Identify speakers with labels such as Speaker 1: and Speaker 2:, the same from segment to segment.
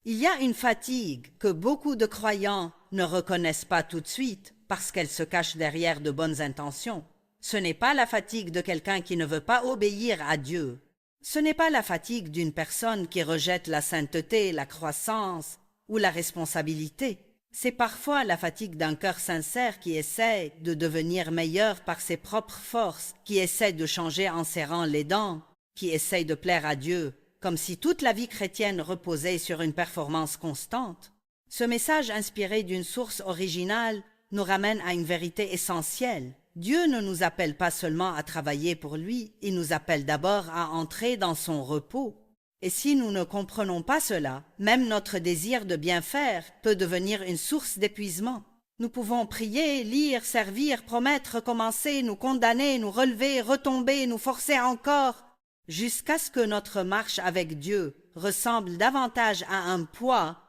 Speaker 1: Il y a une fatigue que beaucoup de croyants ne reconnaissent pas tout de suite parce qu'elle se cache derrière de bonnes intentions. Ce n'est pas la fatigue de quelqu'un qui ne veut pas obéir à Dieu. Ce n'est pas la fatigue d'une personne qui rejette la sainteté, la croissance ou la responsabilité. C'est parfois la fatigue d'un cœur sincère qui essaie de devenir meilleur par ses propres forces, qui essaie de changer en serrant les dents, qui essaie de plaire à Dieu, comme si toute la vie chrétienne reposait sur une performance constante. Ce message inspiré d'une source originale nous ramène à une vérité essentielle. Dieu ne nous appelle pas seulement à travailler pour lui, il nous appelle d'abord à entrer dans son repos. Et si nous ne comprenons pas cela, même notre désir de bien faire peut devenir une source d'épuisement. Nous pouvons prier, lire, servir, promettre, recommencer, nous condamner, nous relever, retomber, nous forcer encore, jusqu'à ce que notre marche avec Dieu ressemble davantage à un poids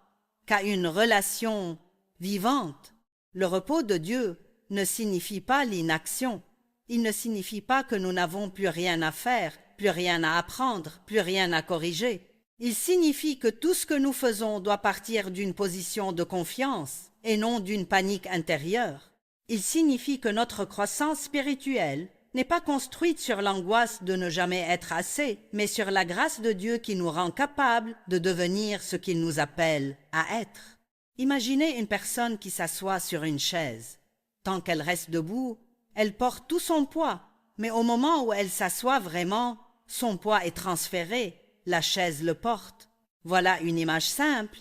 Speaker 1: qu'à une relation vivante. Le repos de Dieu ne signifie pas l'inaction. Il ne signifie pas que nous n'avons plus rien à faire, plus rien à apprendre, plus rien à corriger. Il signifie que tout ce que nous faisons doit partir d'une position de confiance et non d'une panique intérieure. Il signifie que notre croissance spirituelle n'est pas construite sur l'angoisse de ne jamais être assez, mais sur la grâce de Dieu qui nous rend capables de devenir ce qu'il nous appelle à être. Imaginez une personne qui s'assoit sur une chaise. Tant qu'elle reste debout, elle porte tout son poids, mais au moment où elle s'assoit vraiment, son poids est transféré, la chaise le porte. Voilà une image simple,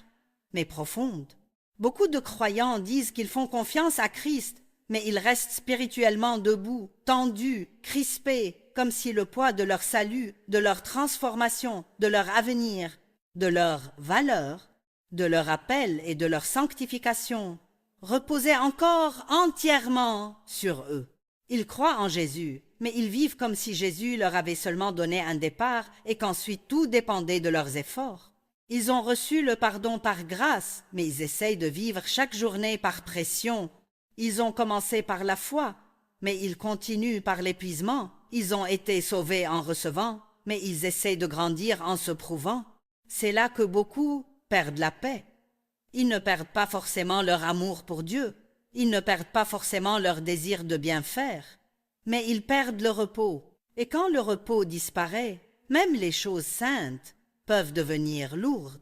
Speaker 1: mais profonde. Beaucoup de croyants disent qu'ils font confiance à Christ, mais ils restent spirituellement debout, tendus, crispés, comme si le poids de leur salut, de leur transformation, de leur avenir, de leur valeur, de leur appel et de leur sanctification reposait encore entièrement sur eux. Ils croient en Jésus, mais ils vivent comme si Jésus leur avait seulement donné un départ et qu'ensuite tout dépendait de leurs efforts. Ils ont reçu le pardon par grâce, mais ils essayent de vivre chaque journée par pression. Ils ont commencé par la foi, mais ils continuent par l'épuisement. Ils ont été sauvés en recevant, mais ils essaient de grandir en se prouvant. C'est là que beaucoup perdent la paix. Ils ne perdent pas forcément leur amour pour Dieu. Ils ne perdent pas forcément leur désir de bien faire, mais ils perdent le repos. Et quand le repos disparaît, même les choses saintes peuvent devenir lourdes.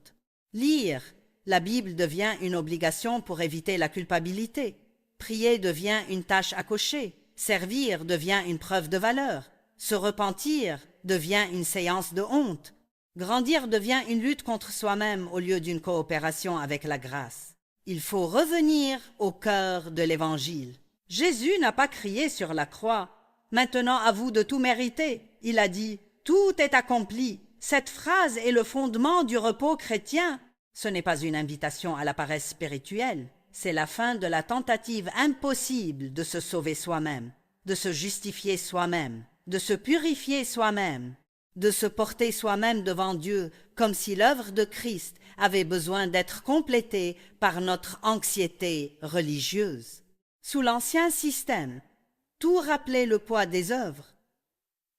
Speaker 1: Lire la Bible devient une obligation pour éviter la culpabilité. Prier devient une tâche à cocher. Servir devient une preuve de valeur. Se repentir devient une séance de honte. Grandir devient une lutte contre soi-même au lieu d'une coopération avec la grâce. Il faut revenir au cœur de l'Évangile. Jésus n'a pas crié sur la croix « Maintenant à vous de tout mériter ». Il a dit « Tout est accompli ». Cette phrase est le fondement du repos chrétien. Ce n'est pas une invitation à la paresse spirituelle. C'est la fin de la tentative impossible de se sauver soi-même, de se justifier soi-même, de se purifier soi-même, de se porter soi-même devant Dieu comme si l'œuvre de Christ avait besoin d'être complétée par notre anxiété religieuse. Sous l'ancien système, tout rappelait le poids des œuvres.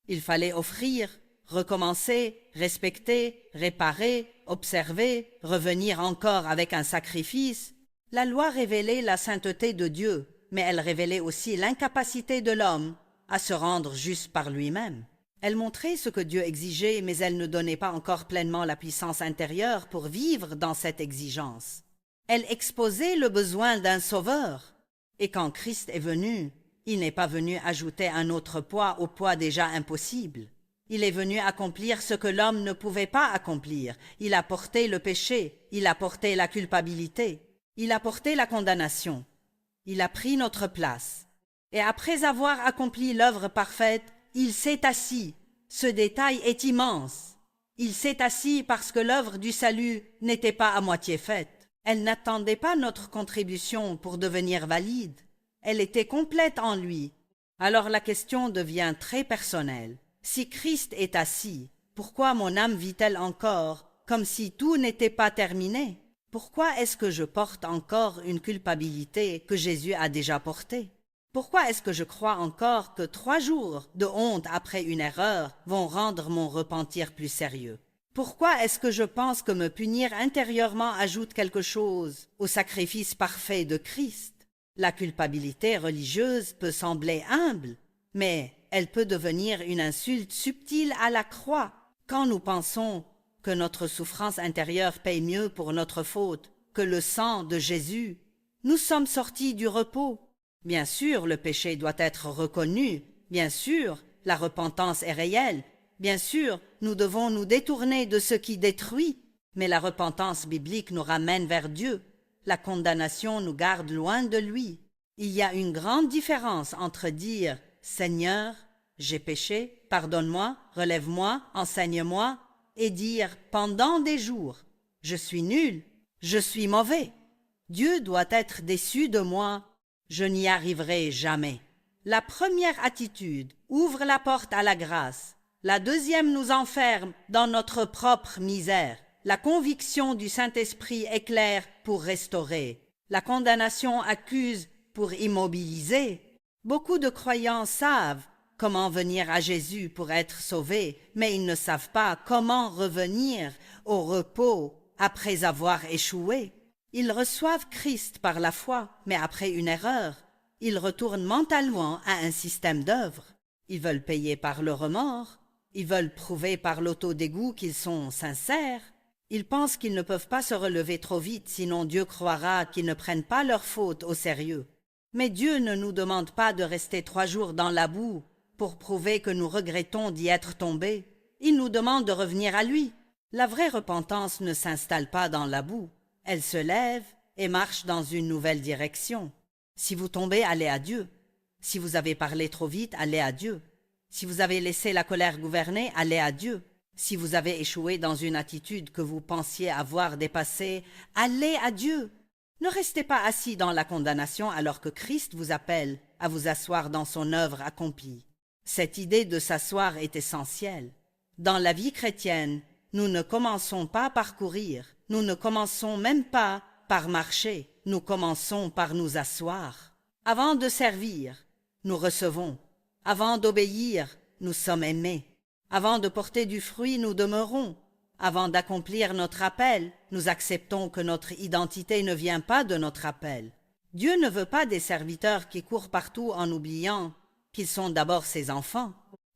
Speaker 1: Il fallait offrir, recommencer, respecter, réparer, observer, revenir encore avec un sacrifice. La loi révélait la sainteté de Dieu, mais elle révélait aussi l'incapacité de l'homme à se rendre juste par lui-même. Elle montrait ce que Dieu exigeait, mais elle ne donnait pas encore pleinement la puissance intérieure pour vivre dans cette exigence. Elle exposait le besoin d'un sauveur. Et quand Christ est venu, il n'est pas venu ajouter un autre poids au poids déjà impossible. Il est venu accomplir ce que l'homme ne pouvait pas accomplir. Il a porté le péché, il a porté la culpabilité, il a porté la condamnation. Il a pris notre place. Et après avoir accompli l'œuvre parfaite, il s'est assis. Ce détail est immense. Il s'est assis parce que l'œuvre du salut n'était pas à moitié faite. Elle n'attendait pas notre contribution pour devenir valide. Elle était complète en lui. Alors la question devient très personnelle. Si Christ est assis, pourquoi mon âme vit-elle encore comme si tout n'était pas terminé? Pourquoi est-ce que je porte encore une culpabilité que Jésus a déjà portée? Pourquoi est-ce que je crois encore que 3 jours de honte après une erreur vont rendre mon repentir plus sérieux? Pourquoi est-ce que je pense que me punir intérieurement ajoute quelque chose au sacrifice parfait de Christ? La culpabilité religieuse peut sembler humble, mais elle peut devenir une insulte subtile à la croix quand nous pensons que notre souffrance intérieure paye mieux pour notre faute que le sang de Jésus. Nous sommes sortis du repos. Bien sûr, le péché doit être reconnu. Bien sûr, la repentance est réelle. Bien sûr, nous devons nous détourner de ce qui détruit. Mais la repentance biblique nous ramène vers Dieu. La condamnation nous garde loin de lui. Il y a une grande différence entre dire « Seigneur, j'ai péché, pardonne-moi, relève-moi, enseigne-moi » et dire pendant des jours « Je suis nul, je suis mauvais. Dieu doit être déçu de moi, je n'y arriverai jamais. » La première attitude ouvre la porte à la grâce. La deuxième nous enferme dans notre propre misère. La conviction du Saint-Esprit éclaire pour restaurer. La condamnation accuse pour immobiliser. Beaucoup de croyants savent comment venir à Jésus pour être sauvés, mais ils ne savent pas comment revenir au repos après avoir échoué. Ils reçoivent Christ par la foi, mais après une erreur. Ils retournent mentalement à un système d'œuvres. Ils veulent payer par le remords. Ils veulent prouver par l'autodégoût qu'ils sont sincères. Ils pensent qu'ils ne peuvent pas se relever trop vite, sinon Dieu croira qu'ils ne prennent pas leur faute au sérieux. Mais Dieu ne nous demande pas de rester 3 jours dans la boue pour prouver que nous regrettons d'y être tombés. Il nous demande de revenir à lui. La vraie repentance ne s'installe pas dans la boue. Elle se lève et marche dans une nouvelle direction. Si vous tombez, allez à Dieu. Si vous avez parlé trop vite, allez à Dieu. Si vous avez laissé la colère gouverner, allez à Dieu. Si vous avez échoué dans une attitude que vous pensiez avoir dépassée, allez à Dieu. Ne restez pas assis dans la condamnation alors que Christ vous appelle à vous asseoir dans son œuvre accomplie. Cette idée de s'asseoir est essentielle. Dans la vie chrétienne, nous ne commençons pas par courir, nous ne commençons même pas par marcher, nous commençons par nous asseoir. Avant de servir, nous recevons. Avant d'obéir, nous sommes aimés. Avant de porter du fruit, nous demeurons. Avant d'accomplir notre appel, nous acceptons que notre identité ne vient pas de notre appel. Dieu ne veut pas des serviteurs qui courent partout en oubliant qu'ils sont d'abord ses enfants.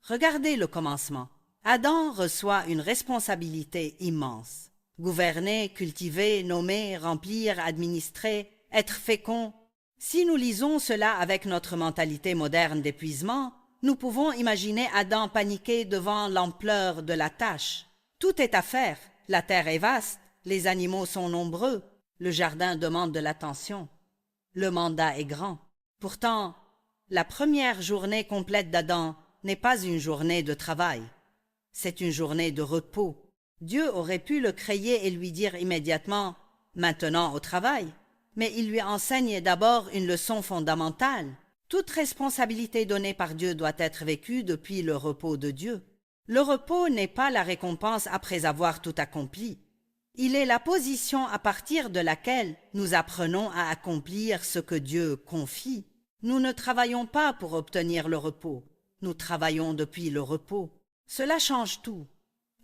Speaker 1: Regardez le commencement. Adam reçoit une responsabilité immense. Gouverner, cultiver, nommer, remplir, administrer, être fécond. Si nous lisons cela avec notre mentalité moderne d'épuisement, nous pouvons imaginer Adam paniquer devant l'ampleur de la tâche. Tout est à faire, la terre est vaste, les animaux sont nombreux, le jardin demande de l'attention. Le mandat est grand. Pourtant, la première journée complète d'Adam n'est pas une journée de travail. C'est une journée de repos. Dieu aurait pu le créer et lui dire immédiatement « Maintenant au travail ». Mais il lui enseigne d'abord une leçon fondamentale. Toute responsabilité donnée par Dieu doit être vécue depuis le repos de Dieu. Le repos n'est pas la récompense après avoir tout accompli. Il est la position à partir de laquelle nous apprenons à accomplir ce que Dieu confie. Nous ne travaillons pas pour obtenir le repos. Nous travaillons depuis le repos. Cela change tout.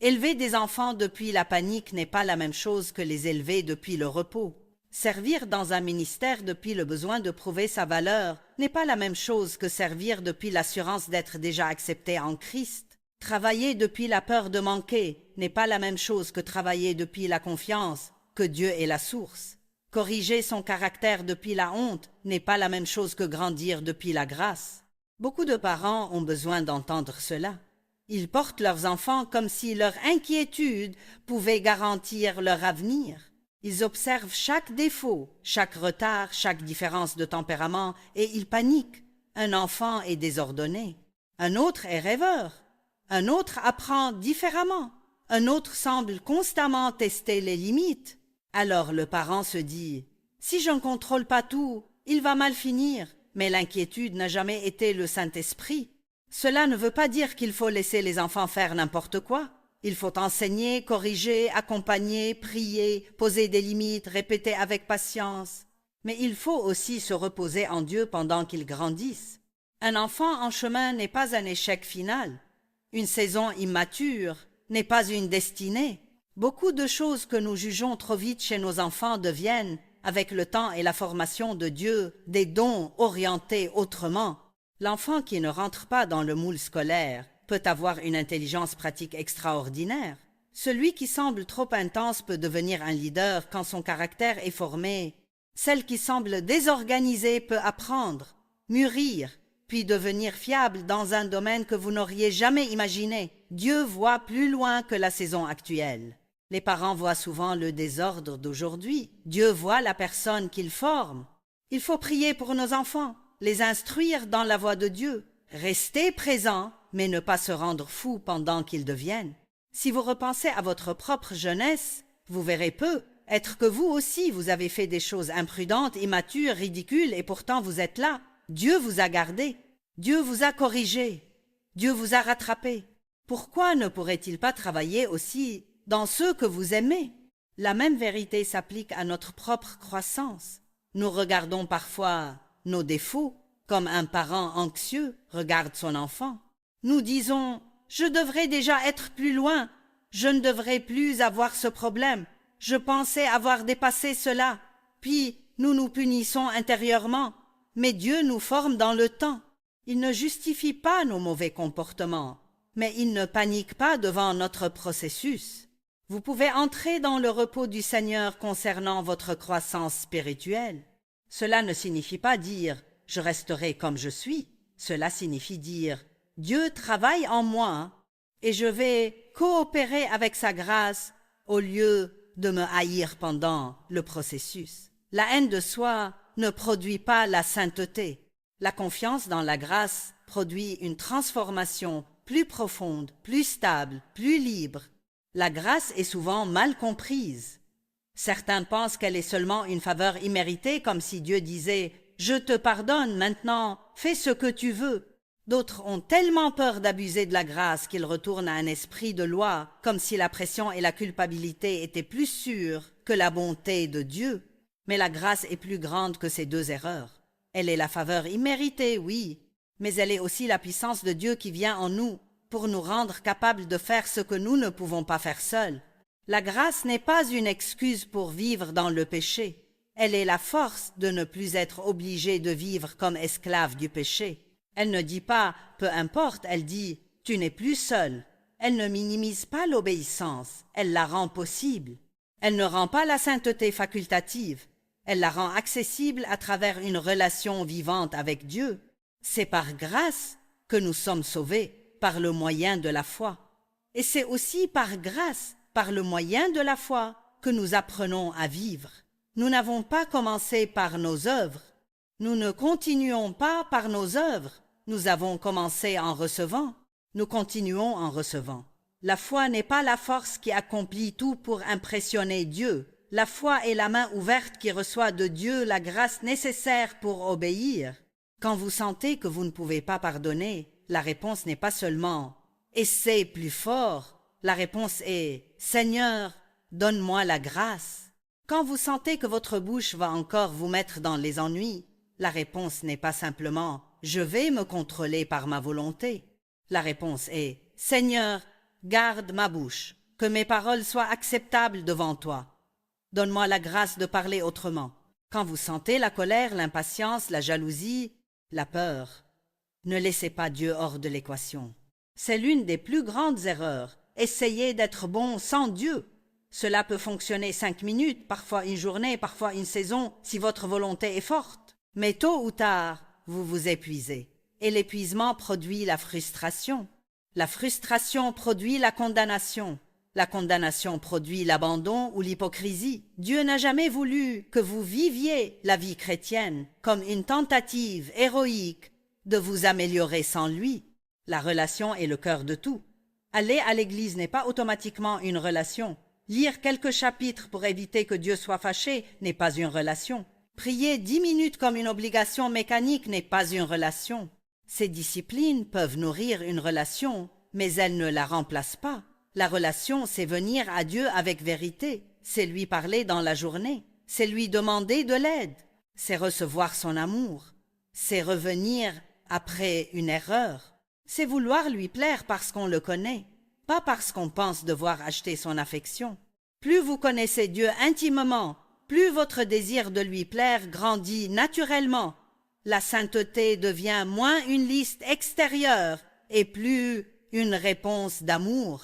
Speaker 1: Élever des enfants depuis la panique n'est pas la même chose que les élever depuis le repos. Servir dans un ministère depuis le besoin de prouver sa valeur n'est pas la même chose que servir depuis l'assurance d'être déjà accepté en Christ. Travailler depuis la peur de manquer n'est pas la même chose que travailler depuis la confiance que Dieu est la source. Corriger son caractère depuis la honte n'est pas la même chose que grandir depuis la grâce. Beaucoup de parents ont besoin d'entendre cela. Ils portent leurs enfants comme si leur inquiétude pouvait garantir leur avenir. Ils observent chaque défaut, chaque retard, chaque différence de tempérament et ils paniquent. Un enfant est désordonné. Un autre est rêveur. Un autre apprend différemment. Un autre semble constamment tester les limites. Alors le parent se dit « Si je ne contrôle pas tout, il va mal finir. » Mais l'inquiétude n'a jamais été le Saint-Esprit. Cela ne veut pas dire qu'il faut laisser les enfants faire n'importe quoi. Il faut enseigner, corriger, accompagner, prier, poser des limites, répéter avec patience. Mais il faut aussi se reposer en Dieu pendant qu'ils grandissent. Un enfant en chemin n'est pas un échec final. Une saison immature n'est pas une destinée. Beaucoup de choses que nous jugeons trop vite chez nos enfants deviennent, avec le temps et la formation de Dieu, des dons orientés autrement. L'enfant qui ne rentre pas dans le moule scolaire peut avoir une intelligence pratique extraordinaire. Celui qui semble trop intense peut devenir un leader quand son caractère est formé. Celle qui semble désorganisée peut apprendre, mûrir, puis devenir fiable dans un domaine que vous n'auriez jamais imaginé. Dieu voit plus loin que la saison actuelle. Les parents voient souvent le désordre d'aujourd'hui. Dieu voit la personne qu'il forme. Il faut prier pour nos enfants, les instruire dans la voie de Dieu, rester présent, mais ne pas se rendre fou pendant qu'ils deviennent. Si vous repensez à votre propre jeunesse, vous verrez peu être que vous aussi vous avez fait des choses imprudentes, immatures, ridicules, et pourtant vous êtes là. Dieu vous a gardé, Dieu vous a corrigé, Dieu vous a rattrapé. Pourquoi ne pourrait-il pas travailler aussi dans ceux que vous aimez? La même vérité s'applique à notre propre croissance. Nous regardons parfois nos défauts comme un parent anxieux regarde son enfant. Nous disons « Je devrais déjà être plus loin, je ne devrais plus avoir ce problème, je pensais avoir dépassé cela ». Puis nous nous punissons intérieurement, mais Dieu nous forme dans le temps. Il ne justifie pas nos mauvais comportements, mais il ne panique pas devant notre processus. Vous pouvez entrer dans le repos du Seigneur concernant votre croissance spirituelle. Cela ne signifie pas dire « je resterai comme je suis ». Cela signifie dire « Dieu travaille en moi et je vais coopérer avec sa grâce au lieu de me haïr pendant le processus ». La haine de soi ne produit pas la sainteté. La confiance dans la grâce produit une transformation plus profonde, plus stable, plus libre. La grâce est souvent mal comprise. Certains pensent qu'elle est seulement une faveur imméritée, comme si Dieu disait « Je te pardonne, maintenant, fais ce que tu veux ». D'autres ont tellement peur d'abuser de la grâce qu'ils retournent à un esprit de loi, comme si la pression et la culpabilité étaient plus sûres que la bonté de Dieu. Mais la grâce est plus grande que ces deux erreurs. Elle est la faveur imméritée, oui, mais elle est aussi la puissance de Dieu qui vient en nous pour nous rendre capables de faire ce que nous ne pouvons pas faire seuls. La grâce n'est pas une excuse pour vivre dans le péché. Elle est la force de ne plus être obligé de vivre comme esclave du péché. Elle ne dit pas « peu importe », elle dit « tu n'es plus seul ». Elle ne minimise pas l'obéissance, elle la rend possible. Elle ne rend pas la sainteté facultative, elle la rend accessible à travers une relation vivante avec Dieu. C'est par grâce que nous sommes sauvés, par le moyen de la foi. Et c'est aussi par grâce, par le moyen de la foi, que nous apprenons à vivre. Nous n'avons pas commencé par nos œuvres. Nous ne continuons pas par nos œuvres. Nous avons commencé en recevant. Nous continuons en recevant. La foi n'est pas la force qui accomplit tout pour impressionner Dieu. La foi est la main ouverte qui reçoit de Dieu la grâce nécessaire pour obéir. Quand vous sentez que vous ne pouvez pas pardonner, la réponse n'est pas seulement « essaie plus fort ». La réponse est « Seigneur, donne-moi la grâce ». Quand vous sentez que votre bouche va encore vous mettre dans les ennuis, la réponse n'est pas simplement « je vais me contrôler par ma volonté ». La réponse est « Seigneur, garde ma bouche, que mes paroles soient acceptables devant toi. Donne-moi la grâce de parler autrement. » Quand vous sentez la colère, l'impatience, la jalousie, la peur, ne laissez pas Dieu hors de l'équation. C'est l'une des plus grandes erreurs. Essayez d'être bon sans Dieu. Cela peut fonctionner 5 minutes, parfois une journée, parfois une saison, si votre volonté est forte. Mais tôt ou tard, vous vous épuisez. Et l'épuisement produit la frustration. La frustration produit la condamnation. La condamnation produit l'abandon ou l'hypocrisie. Dieu n'a jamais voulu que vous viviez la vie chrétienne comme une tentative héroïque de vous améliorer sans lui. La relation est le cœur de tout. Aller à l'église n'est pas automatiquement une relation. Lire quelques chapitres pour éviter que Dieu soit fâché n'est pas une relation. Prier 10 minutes comme une obligation mécanique n'est pas une relation. Ces disciplines peuvent nourrir une relation, mais elles ne la remplacent pas. La relation, c'est venir à Dieu avec vérité, c'est lui parler dans la journée, c'est lui demander de l'aide, c'est recevoir son amour, c'est revenir après une erreur, c'est vouloir lui plaire parce qu'on le connaît, pas parce qu'on pense devoir acheter son affection. Plus vous connaissez Dieu intimement, plus votre désir de lui plaire grandit naturellement. La sainteté devient moins une liste extérieure et plus une réponse d'amour.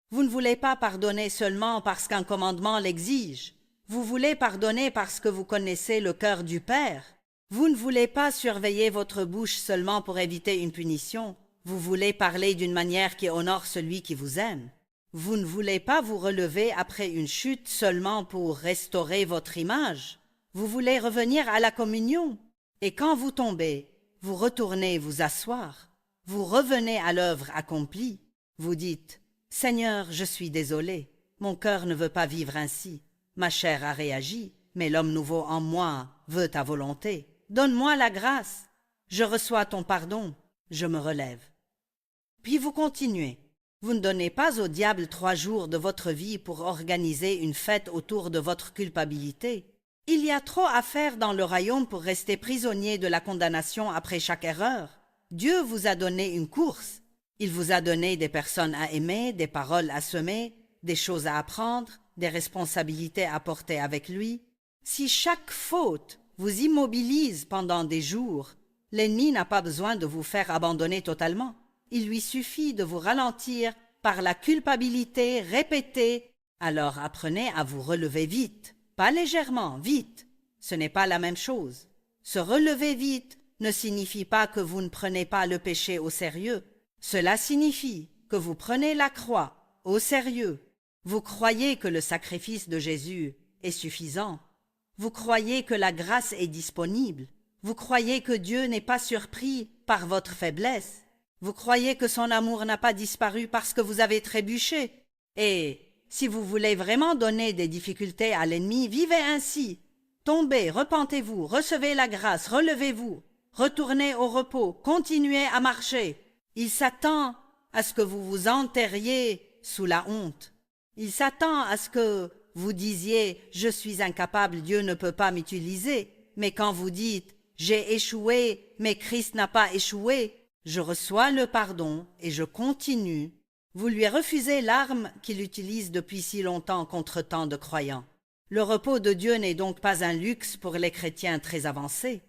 Speaker 1: Vous ne voulez pas pardonner seulement parce qu'un commandement l'exige. Vous voulez pardonner parce que vous connaissez le cœur du Père. Vous ne voulez pas surveiller votre bouche seulement pour éviter une punition. Vous voulez parler d'une manière qui honore celui qui vous aime. Vous ne voulez pas vous relever après une chute seulement pour restaurer votre image. Vous voulez revenir à la communion. Et quand vous tombez, vous retournez vous asseoir. Vous revenez à l'œuvre accomplie. Vous dites « Seigneur, je suis désolé. Mon cœur ne veut pas vivre ainsi. Ma chair a réagi, mais l'homme nouveau en moi veut ta volonté. Donne-moi la grâce. Je reçois ton pardon. Je me relève. » Puis vous continuez. Vous ne donnez pas au diable 3 jours de votre vie pour organiser une fête autour de votre culpabilité. Il y a trop à faire dans le royaume pour rester prisonnier de la condamnation après chaque erreur. Dieu vous a donné une course. Il vous a donné des personnes à aimer, des paroles à semer, des choses à apprendre, des responsabilités à porter avec lui. Si chaque faute vous immobilise pendant des jours, l'ennemi n'a pas besoin de vous faire abandonner totalement. Il lui suffit de vous ralentir par la culpabilité répétée. Alors apprenez à vous relever vite, pas légèrement, vite. Ce n'est pas la même chose. Se relever vite ne signifie pas que vous ne prenez pas le péché au sérieux. Cela signifie que vous prenez la croix au sérieux. Vous croyez que le sacrifice de Jésus est suffisant. Vous croyez que la grâce est disponible. Vous croyez que Dieu n'est pas surpris par votre faiblesse. Vous croyez que son amour n'a pas disparu parce que vous avez trébuché. Et si vous voulez vraiment donner des difficultés à l'ennemi, vivez ainsi. Tombez, repentez-vous, recevez la grâce, relevez-vous, retournez au repos, continuez à marcher. Il s'attend à ce que vous vous enterriez sous la honte. Il s'attend à ce que vous disiez « Je suis incapable, Dieu ne peut pas m'utiliser ». Mais quand vous dites « J'ai échoué, mais Christ n'a pas échoué », je reçois le pardon et je continue. Vous lui refusez l'arme qu'il utilise depuis si longtemps contre tant de croyants. Le repos de Dieu n'est donc pas un luxe pour les chrétiens très avancés.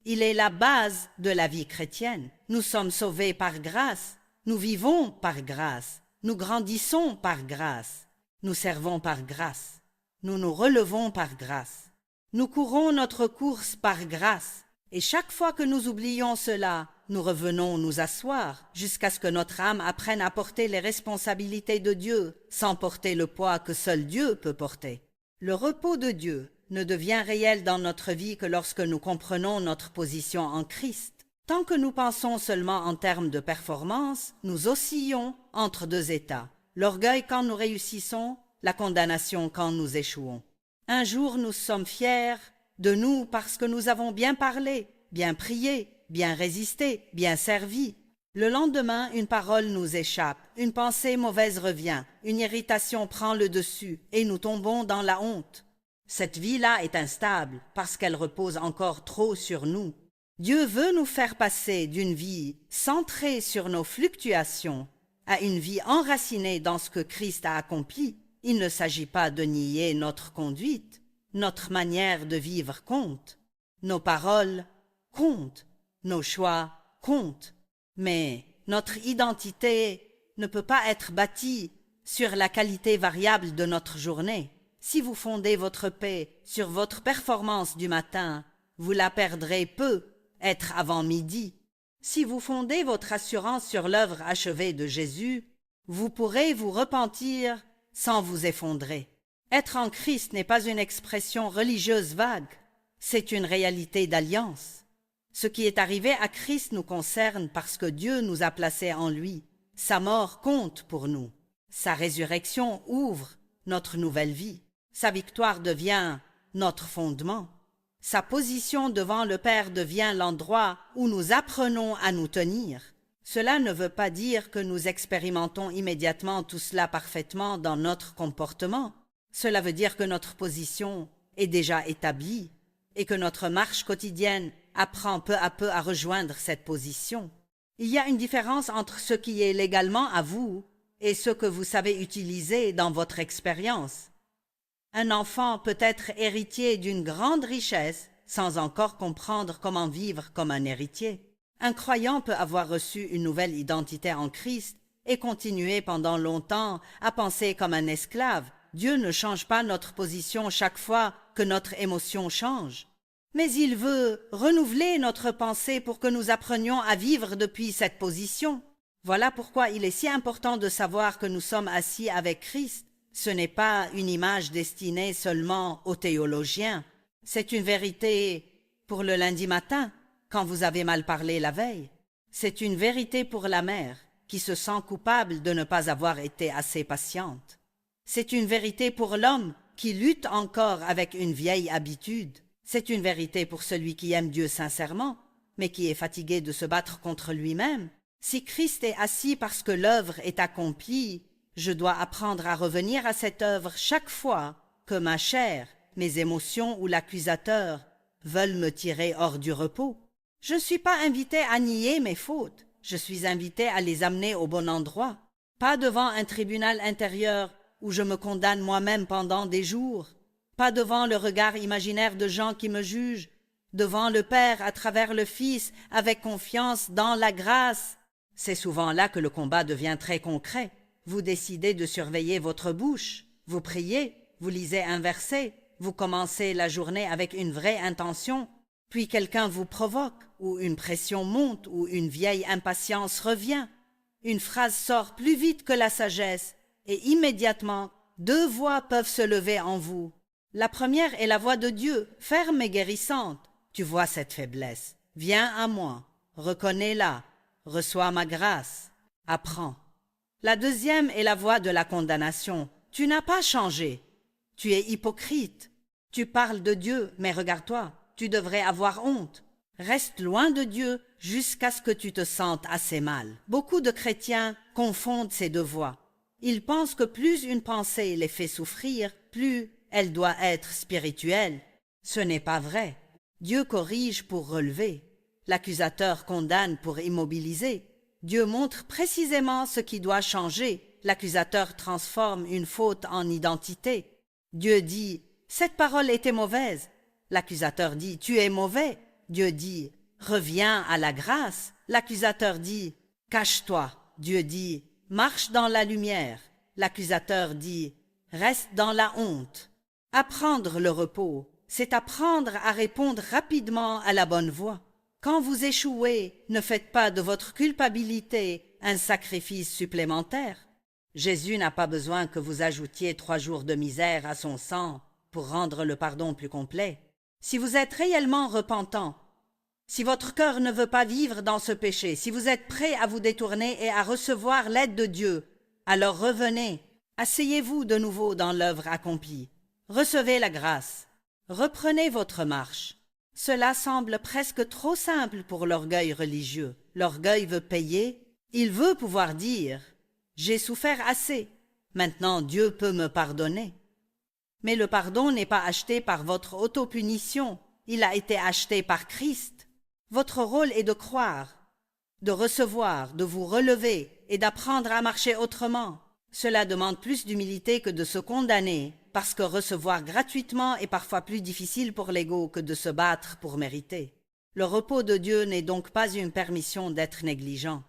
Speaker 1: Il est la base de la vie chrétienne. Nous sommes sauvés par grâce. Nous vivons par grâce. Nous grandissons par grâce. Nous servons par grâce. Nous nous relevons par grâce. Nous courons notre course par grâce. Et chaque fois que nous oublions cela, nous revenons nous asseoir jusqu'à ce que notre âme apprenne à porter les responsabilités de Dieu sans porter le poids que seul Dieu peut porter. Le repos de Dieu ne devient réel dans notre vie que lorsque nous comprenons notre position en Christ. Tant que nous pensons seulement en termes de performance, nous oscillons entre 2 états. L'orgueil quand nous réussissons, la condamnation quand nous échouons. Un jour nous sommes fiers de nous parce que nous avons bien parlé, bien prié, bien résisté, bien servi. Le lendemain, une parole nous échappe, une pensée mauvaise revient, une irritation prend le dessus et nous tombons dans la honte. Cette vie-là est instable parce qu'elle repose encore trop sur nous. Dieu veut nous faire passer d'une vie centrée sur nos fluctuations à une vie enracinée dans ce que Christ a accompli. Il ne s'agit pas de nier notre conduite. Notre manière de vivre compte. Nos paroles comptent. Nos choix comptent. Mais notre identité ne peut pas être bâtie sur la qualité variable de notre journée. Si vous fondez votre paix sur votre performance du matin, vous la perdrez peu, être avant midi. Si vous fondez votre assurance sur l'œuvre achevée de Jésus, vous pourrez vous repentir sans vous effondrer. Être en Christ n'est pas une expression religieuse vague, c'est une réalité d'alliance. Ce qui est arrivé à Christ nous concerne parce que Dieu nous a placés en lui. Sa mort compte pour nous. Sa résurrection ouvre notre nouvelle vie. Sa victoire devient notre fondement. Sa position devant le Père devient l'endroit où nous apprenons à nous tenir. Cela ne veut pas dire que nous expérimentons immédiatement tout cela parfaitement dans notre comportement. Cela veut dire que notre position est déjà établie et que notre marche quotidienne apprend peu à peu à rejoindre cette position. Il y a une différence entre ce qui est légalement à vous et ce que vous savez utiliser dans votre expérience. Un enfant peut être héritier d'une grande richesse sans encore comprendre comment vivre comme un héritier. Un croyant peut avoir reçu une nouvelle identité en Christ et continuer pendant longtemps à penser comme un esclave. Dieu ne change pas notre position chaque fois que notre émotion change. Mais il veut renouveler notre pensée pour que nous apprenions à vivre depuis cette position. Voilà pourquoi il est si important de savoir que nous sommes assis avec Christ. Ce n'est pas une image destinée seulement aux théologiens. C'est une vérité pour le lundi matin, quand vous avez mal parlé la veille. C'est une vérité pour la mère, qui se sent coupable de ne pas avoir été assez patiente. C'est une vérité pour l'homme, qui lutte encore avec une vieille habitude. C'est une vérité pour celui qui aime Dieu sincèrement, mais qui est fatigué de se battre contre lui-même. Si Christ est assis parce que l'œuvre est accomplie, je dois apprendre à revenir à cette œuvre chaque fois que ma chair, mes émotions ou l'accusateur veulent me tirer hors du repos. Je ne suis pas invité à nier mes fautes, je suis invité à les amener au bon endroit, pas devant un tribunal intérieur où je me condamne moi-même pendant des jours, pas devant le regard imaginaire de gens qui me jugent, devant le Père à travers le Fils avec confiance dans la grâce. C'est souvent là que le combat devient très concret. Vous décidez de surveiller votre bouche, vous priez, vous lisez un verset, vous commencez la journée avec une vraie intention, puis quelqu'un vous provoque, ou une pression monte, ou une vieille impatience revient. Une phrase sort plus vite que la sagesse, et immédiatement, deux voix peuvent se lever en vous. La première est la voix de Dieu, ferme et guérissante. Tu vois cette faiblesse, viens à moi, reconnais-la, reçois ma grâce, apprends. La deuxième est la voix de la condamnation. Tu n'as pas changé. Tu es hypocrite. Tu parles de Dieu, mais regarde-toi, tu devrais avoir honte. Reste loin de Dieu jusqu'à ce que tu te sentes assez mal. Beaucoup de chrétiens confondent ces deux voix. Ils pensent que plus une pensée les fait souffrir, plus elle doit être spirituelle. Ce n'est pas vrai. Dieu corrige pour relever. L'accusateur condamne pour immobiliser. Dieu montre précisément ce qui doit changer. L'accusateur transforme une faute en identité. Dieu dit « Cette parole était mauvaise ». L'accusateur dit « Tu es mauvais ». Dieu dit « Reviens à la grâce ». L'accusateur dit « Cache-toi ». Dieu dit « Marche dans la lumière ». L'accusateur dit « Reste dans la honte ». Apprendre le repos, c'est apprendre à répondre rapidement à la bonne voie. Quand vous échouez, ne faites pas de votre culpabilité un sacrifice supplémentaire. Jésus n'a pas besoin que vous ajoutiez 3 jours de misère à son sang pour rendre le pardon plus complet. Si vous êtes réellement repentant, si votre cœur ne veut pas vivre dans ce péché, si vous êtes prêt à vous détourner et à recevoir l'aide de Dieu, alors revenez, asseyez-vous de nouveau dans l'œuvre accomplie, recevez la grâce, reprenez votre marche. Cela semble presque trop simple pour l'orgueil religieux. L'orgueil veut payer, il veut pouvoir dire « J'ai souffert assez, maintenant Dieu peut me pardonner ». Mais le pardon n'est pas acheté par votre autopunition, il a été acheté par Christ. Votre rôle est de croire, de recevoir, de vous relever et d'apprendre à marcher autrement. Cela demande plus d'humilité que de se condamner, parce que recevoir gratuitement est parfois plus difficile pour l'ego que de se battre pour mériter. Le repos de Dieu n'est donc pas une permission d'être négligent.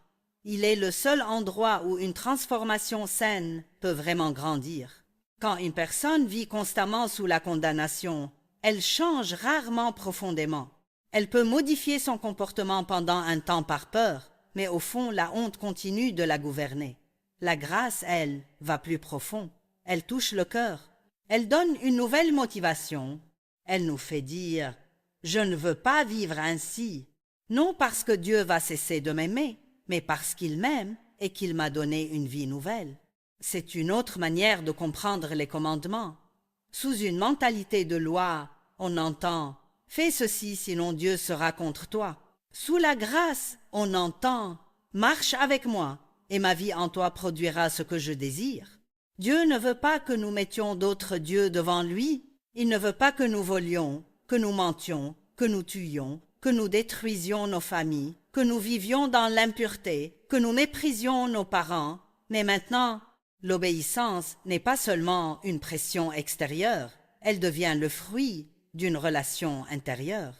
Speaker 1: Il est le seul endroit où une transformation saine peut vraiment grandir. Quand une personne vit constamment sous la condamnation, elle change rarement profondément. Elle peut modifier son comportement pendant un temps par peur, mais au fond, la honte continue de la gouverner. La grâce, elle, va plus profond. Elle touche le cœur. Elle donne une nouvelle motivation. Elle nous fait dire « Je ne veux pas vivre ainsi », non parce que Dieu va cesser de m'aimer, mais parce qu'il m'aime et qu'il m'a donné une vie nouvelle. C'est une autre manière de comprendre les commandements. Sous une mentalité de loi, on entend « Fais ceci, sinon Dieu sera contre toi ». Sous la grâce, on entend « Marche avec moi, et ma vie en toi produira ce que je désire ». Dieu ne veut pas que nous mettions d'autres dieux devant lui. Il ne veut pas que nous volions, que nous mentions, que nous tuions, que nous détruisions nos familles, que nous vivions dans l'impureté, que nous méprisions nos parents. Mais maintenant, l'obéissance n'est pas seulement une pression extérieure, elle devient le fruit d'une relation intérieure.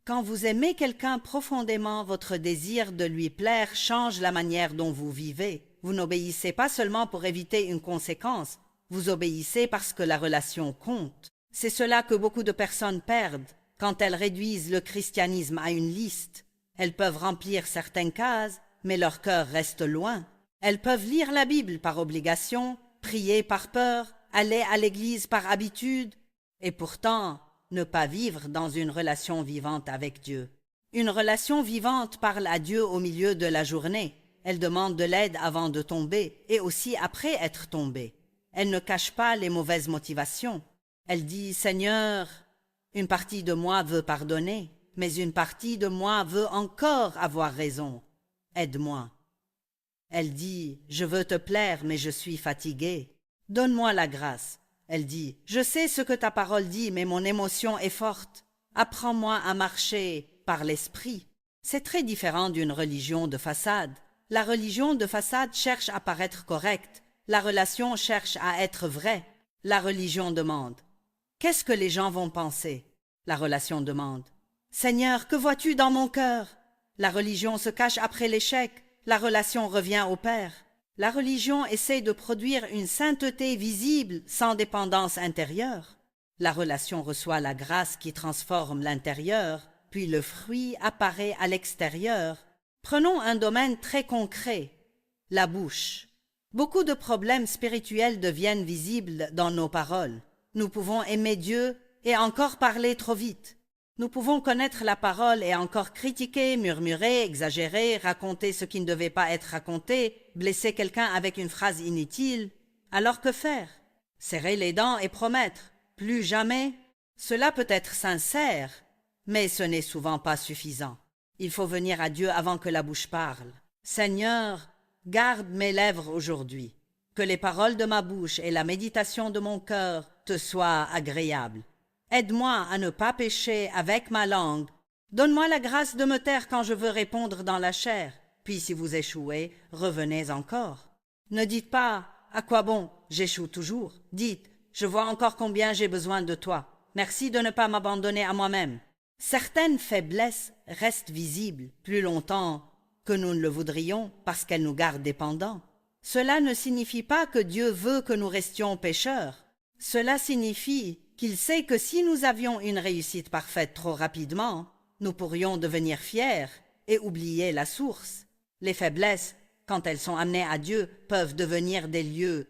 Speaker 1: Quand vous aimez quelqu'un profondément, votre désir de lui plaire change la manière dont vous vivez. Vous n'obéissez pas seulement pour éviter une conséquence, vous obéissez parce que la relation compte. C'est cela que beaucoup de personnes perdent quand elles réduisent le christianisme à une liste. Elles peuvent remplir certaines cases, mais leur cœur reste loin. Elles peuvent lire la Bible par obligation, prier par peur, aller à l'église par habitude, et pourtant ne pas vivre dans une relation vivante avec Dieu. Une relation vivante parle à Dieu au milieu de la journée. Elle demande de l'aide avant de tomber et aussi après être tombée. Elle ne cache pas les mauvaises motivations. Elle dit « Seigneur, une partie de moi veut pardonner, mais une partie de moi veut encore avoir raison. Aide-moi. » Elle dit « Je veux te plaire, mais je suis fatiguée. Donne-moi la grâce. » Elle dit « Je sais ce que ta parole dit, mais mon émotion est forte. Apprends-moi à marcher par l'esprit. » C'est très différent d'une religion de façade. La religion de façade cherche à paraître correcte. La relation cherche à être vraie. La religion demande « Qu'est-ce que les gens vont penser ?» La relation demande « Seigneur, que vois-tu dans mon cœur ?» La religion se cache après l'échec. La relation revient au Père. La religion essaie de produire une sainteté visible sans dépendance intérieure. La relation reçoit la grâce qui transforme l'intérieur, puis le fruit apparaît à l'extérieur. Prenons un domaine très concret, la bouche. Beaucoup de problèmes spirituels deviennent visibles dans nos paroles. Nous pouvons aimer Dieu et encore parler trop vite. Nous pouvons connaître la parole et encore critiquer, murmurer, exagérer, raconter ce qui ne devait pas être raconté, blesser quelqu'un avec une phrase inutile. Alors que faire? Serrer les dents et promettre « plus jamais ». Cela peut être sincère, mais ce n'est souvent pas suffisant. Il faut venir à Dieu avant que la bouche parle. « Seigneur, garde mes lèvres aujourd'hui. Que les paroles de ma bouche et la méditation de mon cœur te soient agréables. Aide-moi à ne pas pécher avec ma langue. Donne-moi la grâce de me taire quand je veux répondre dans la chair. Puis si vous échouez, revenez encore. Ne dites pas « à quoi bon, j'échoue toujours ». Dites « je vois encore combien j'ai besoin de toi. Merci de ne pas m'abandonner à moi-même ». Certaines faiblesses restent visibles plus longtemps que nous ne le voudrions parce qu'elles nous gardent dépendants. Cela ne signifie pas que Dieu veut que nous restions pécheurs. Cela signifie qu'il sait que si nous avions une réussite parfaite trop rapidement, nous pourrions devenir fiers et oublier la source. Les faiblesses, quand elles sont amenées à Dieu, peuvent devenir des lieux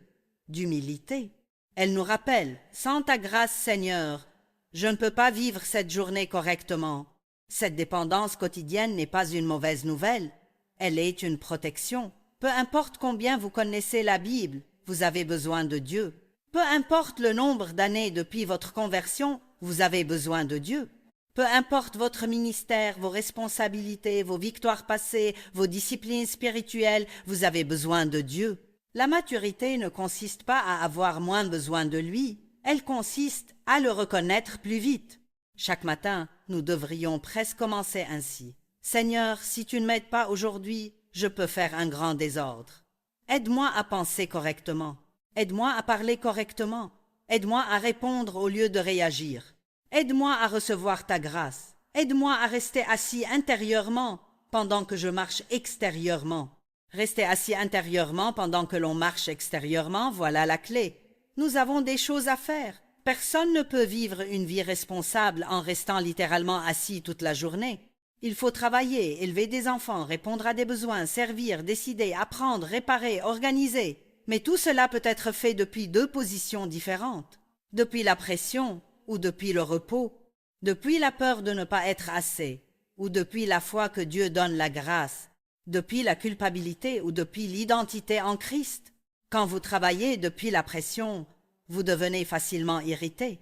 Speaker 1: d'humilité. Elles nous rappellent « Sans ta grâce, Seigneur, je ne peux pas vivre cette journée correctement. » Cette dépendance quotidienne n'est pas une mauvaise nouvelle, elle est une protection. Peu importe combien vous connaissez la Bible, vous avez besoin de Dieu. Peu importe le nombre d'années depuis votre conversion, vous avez besoin de Dieu. Peu importe votre ministère, vos responsabilités, vos victoires passées, vos disciplines spirituelles, vous avez besoin de Dieu. La maturité ne consiste pas à avoir moins besoin de lui, elle consiste à le reconnaître plus vite. Chaque matin, nous devrions presque commencer ainsi. « Seigneur, si tu ne m'aides pas aujourd'hui, je peux faire un grand désordre. Aide-moi à penser correctement. Aide-moi à parler correctement. Aide-moi à répondre au lieu de réagir. Aide-moi à recevoir ta grâce. Aide-moi à rester assis intérieurement pendant que je marche extérieurement. » Rester assis intérieurement pendant que l'on marche extérieurement, voilà la clé. Nous avons des choses à faire. Personne ne peut vivre une vie responsable en restant littéralement assis toute la journée. Il faut travailler, élever des enfants, répondre à des besoins, servir, décider, apprendre, réparer, organiser. Mais tout cela peut être fait depuis deux positions différentes. Depuis la pression ou depuis le repos. Depuis la peur de ne pas être assez ou depuis la foi que Dieu donne la grâce. Depuis la culpabilité ou depuis l'identité en Christ. Quand vous travaillez depuis la pression, vous devenez facilement irrité.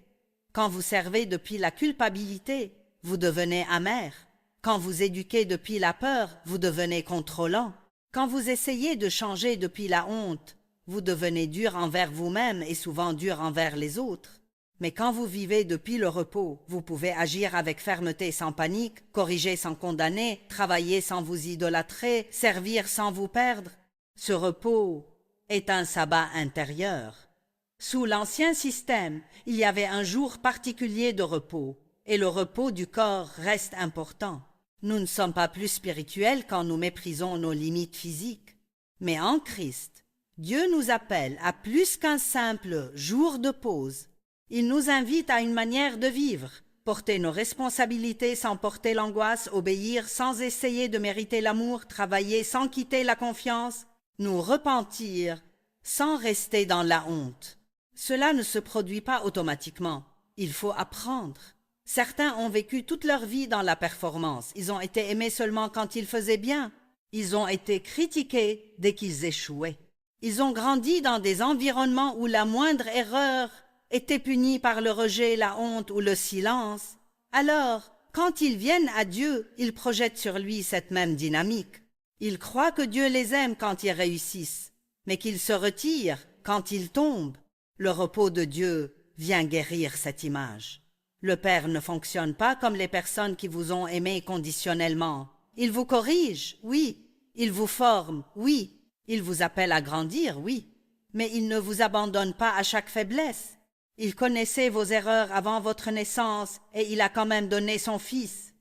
Speaker 1: Quand vous servez depuis la culpabilité, vous devenez amer. Quand vous éduquez depuis la peur, vous devenez contrôlant. Quand vous essayez de changer depuis la honte, vous devenez dur envers vous-même et souvent dur envers les autres. Mais quand vous vivez depuis le repos, vous pouvez agir avec fermeté sans panique, corriger sans condamner, travailler sans vous idolâtrer, servir sans vous perdre. Ce repos est un sabbat intérieur. Sous l'ancien système, il y avait un jour particulier de repos, et le repos du corps reste important. Nous ne sommes pas plus spirituels quand nous méprisons nos limites physiques. Mais en Christ, Dieu nous appelle à plus qu'un simple jour de pause. Il nous invite à une manière de vivre, porter nos responsabilités sans porter l'angoisse, obéir sans essayer de mériter l'amour, travailler sans quitter la confiance, nous repentir sans rester dans la honte. Cela ne se produit pas automatiquement. Il faut apprendre. Certains ont vécu toute leur vie dans la performance. Ils ont été aimés seulement quand ils faisaient bien. Ils ont été critiqués dès qu'ils échouaient. Ils ont grandi dans des environnements où la moindre erreur était punie par le rejet, la honte ou le silence. Alors, quand ils viennent à Dieu, ils projettent sur lui cette même dynamique. Ils croient que Dieu les aime quand ils réussissent, mais qu'ils se retirent quand ils tombent. Le repos de Dieu vient guérir cette image. Le Père ne fonctionne pas comme les personnes qui vous ont aimé conditionnellement. Il vous corrige, oui. Il vous forme, oui. Il vous appelle à grandir, oui. Mais il ne vous abandonne pas à chaque faiblesse. Il connaissait vos erreurs avant votre naissance et il a quand même donné son Fils.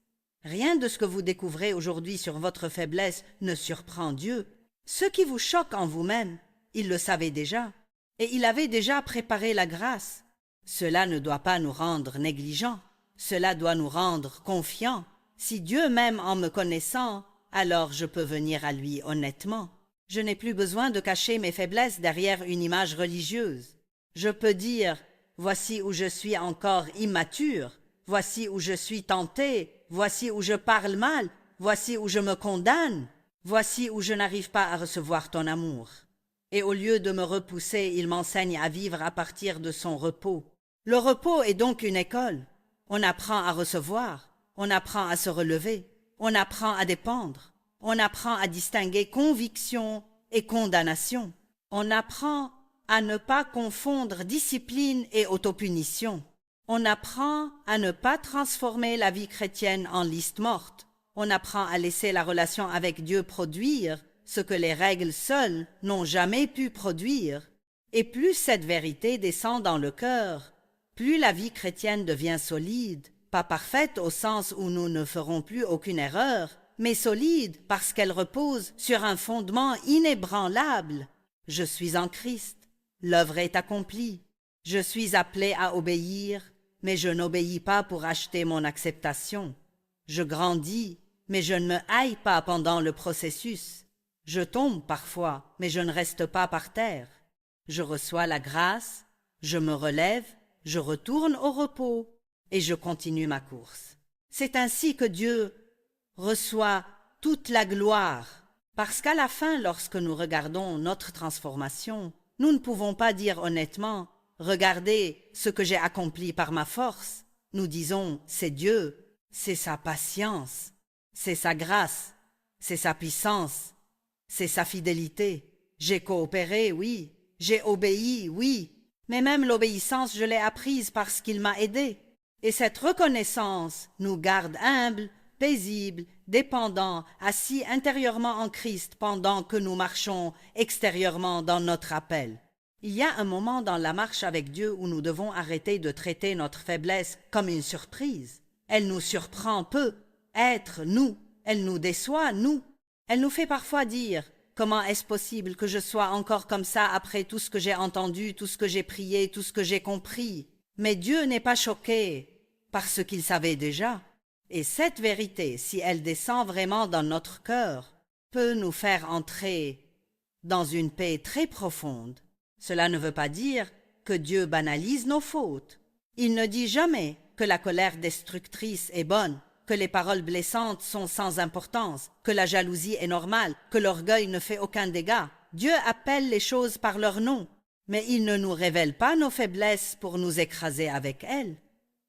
Speaker 1: Rien de ce que vous découvrez aujourd'hui sur votre faiblesse ne surprend Dieu. Ce qui vous choque en vous-même, il le savait déjà. Et il avait déjà préparé la grâce. Cela ne doit pas nous rendre négligents. Cela doit nous rendre confiants. Si Dieu m'aime en me connaissant, alors je peux venir à lui honnêtement. Je n'ai plus besoin de cacher mes faiblesses derrière une image religieuse. Je peux dire, voici où je suis encore immature, voici où je suis tenté, voici où je parle mal, voici où je me condamne, voici où je n'arrive pas à recevoir ton amour. Et au lieu de me repousser, il m'enseigne à vivre à partir de son repos. Le repos est donc une école. On apprend à recevoir, on apprend à se relever, on apprend à dépendre, on apprend à distinguer conviction et condamnation. On apprend à ne pas confondre discipline et autopunition. On apprend à ne pas transformer la vie chrétienne en liste morte. On apprend à laisser la relation avec Dieu produire ce que les règles seules n'ont jamais pu produire. Et plus cette vérité descend dans le cœur, plus la vie chrétienne devient solide, pas parfaite au sens où nous ne ferons plus aucune erreur, mais solide parce qu'elle repose sur un fondement inébranlable. Je suis en Christ, l'œuvre est accomplie. Je suis appelé à obéir, mais je n'obéis pas pour acheter mon acceptation. Je grandis, mais je ne me haïs pas pendant le processus. Je tombe parfois, mais je ne reste pas par terre. Je reçois la grâce, je me relève, je retourne au repos et je continue ma course. C'est ainsi que Dieu reçoit toute la gloire, parce qu'à la fin, lorsque nous regardons notre transformation, nous ne pouvons pas dire honnêtement « Regardez ce que j'ai accompli par ma force ». Nous disons « C'est Dieu, c'est sa patience, c'est sa grâce, c'est sa puissance, c'est sa fidélité. J'ai coopéré, oui, j'ai obéi, oui, mais même l'obéissance, je l'ai apprise parce qu'il m'a aidé. Et cette reconnaissance nous garde humbles, paisibles, dépendants, assis intérieurement en Christ pendant que nous marchons extérieurement dans notre appel. Il y a un moment dans la marche avec Dieu où nous devons arrêter de traiter notre faiblesse comme une surprise. Elle nous surprend peu, être nous, elle nous déçoit nous. Elle nous fait parfois dire « Comment est-ce possible que je sois encore comme ça après tout ce que j'ai entendu, tout ce que j'ai prié, tout ce que j'ai compris ?» Mais Dieu n'est pas choqué par ce qu'il savait déjà. Et cette vérité, si elle descend vraiment dans notre cœur, peut nous faire entrer dans une paix très profonde. Cela ne veut pas dire que Dieu banalise nos fautes. Il ne dit jamais que la colère destructrice est bonne, que les paroles blessantes sont sans importance, que la jalousie est normale, que l'orgueil ne fait aucun dégât. Dieu appelle les choses par leur nom, mais il ne nous révèle pas nos faiblesses pour nous écraser avec elles.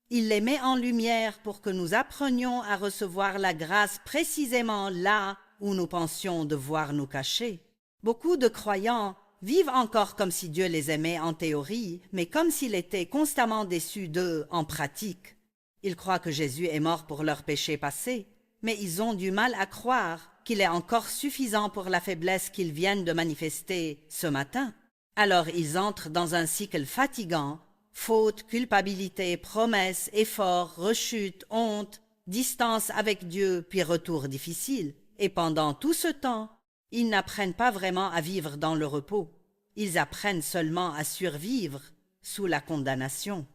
Speaker 1: Il les met en lumière pour que nous apprenions à recevoir la grâce précisément là où nous pensions devoir nous cacher. Beaucoup de croyants vivent encore comme si Dieu les aimait en théorie, mais comme s'il était constamment déçu d'eux en pratique. Ils croient que Jésus est mort pour leurs péchés passés, mais ils ont du mal à croire qu'il est encore suffisant pour la faiblesse qu'ils viennent de manifester ce matin. Alors ils entrent dans un cycle fatigant, faute, culpabilité, promesse, effort, rechute, honte, distance avec Dieu, puis retour difficile. Et pendant tout ce temps, ils n'apprennent pas vraiment à vivre dans le repos. Ils apprennent seulement à survivre sous la condamnation.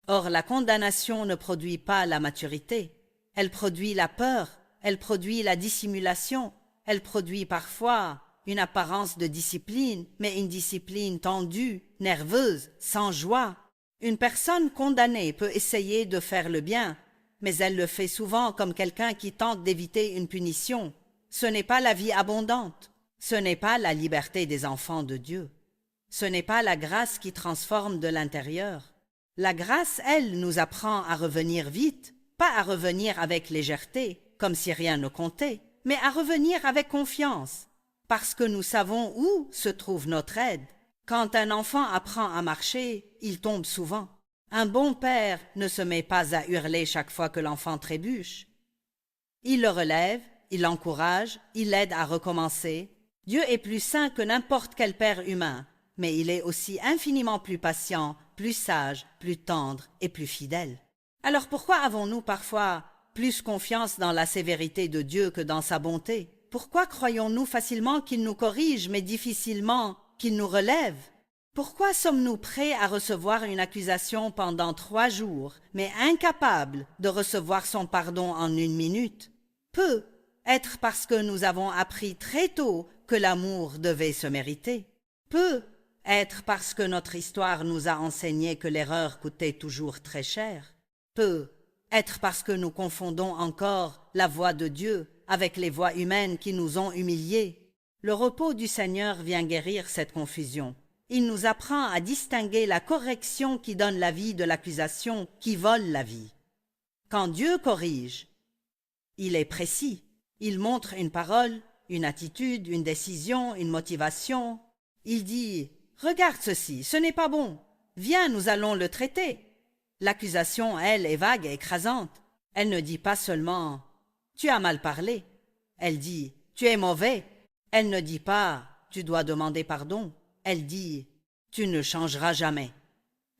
Speaker 1: Or, la condamnation ne produit pas la maturité. Elle produit la peur, elle produit la dissimulation, elle produit parfois une apparence de discipline, mais une discipline tendue, nerveuse, sans joie. Une personne condamnée peut essayer de faire le bien, mais elle le fait souvent comme quelqu'un qui tente d'éviter une punition. Ce n'est pas la vie abondante, ce n'est pas la liberté des enfants de Dieu. Ce n'est pas la grâce qui transforme de l'intérieur. La grâce, elle, nous apprend à revenir vite, pas à revenir avec légèreté, comme si rien ne comptait, mais à revenir avec confiance, parce que nous savons où se trouve notre aide. Quand un enfant apprend à marcher, il tombe souvent. Un bon père ne se met pas à hurler chaque fois que l'enfant trébuche. Il le relève, il l'encourage, il l'aide à recommencer. Dieu est plus saint que n'importe quel père humain, mais il est aussi infiniment plus patient, plus sage, plus tendre et plus fidèle. Alors pourquoi avons-nous parfois plus confiance dans la sévérité de Dieu que dans sa bonté? Pourquoi croyons-nous facilement qu'il nous corrige, mais difficilement qu'il nous relève? Pourquoi sommes-nous prêts à recevoir une accusation pendant 3 jours, mais incapables de recevoir son pardon en 1 minute? Peut être parce que nous avons appris très tôt que l'amour devait se mériter. Peut être parce que notre histoire nous a enseigné que l'erreur coûtait toujours très cher. Peut être parce que nous confondons encore la voix de Dieu avec les voix humaines qui nous ont humiliés. Le repos du Seigneur vient guérir cette confusion. Il nous apprend à distinguer la correction qui donne la vie de l'accusation qui vole la vie. Quand Dieu corrige, il est précis. Il montre une parole, une attitude, une décision, une motivation. Il dit « Regarde ceci, ce n'est pas bon. Viens, nous allons le traiter. » L'accusation, elle, est vague et écrasante. Elle ne dit pas seulement « Tu as mal parlé ». Elle dit « Tu es mauvais ». Elle ne dit pas « Tu dois demander pardon ». Elle dit « Tu ne changeras jamais ».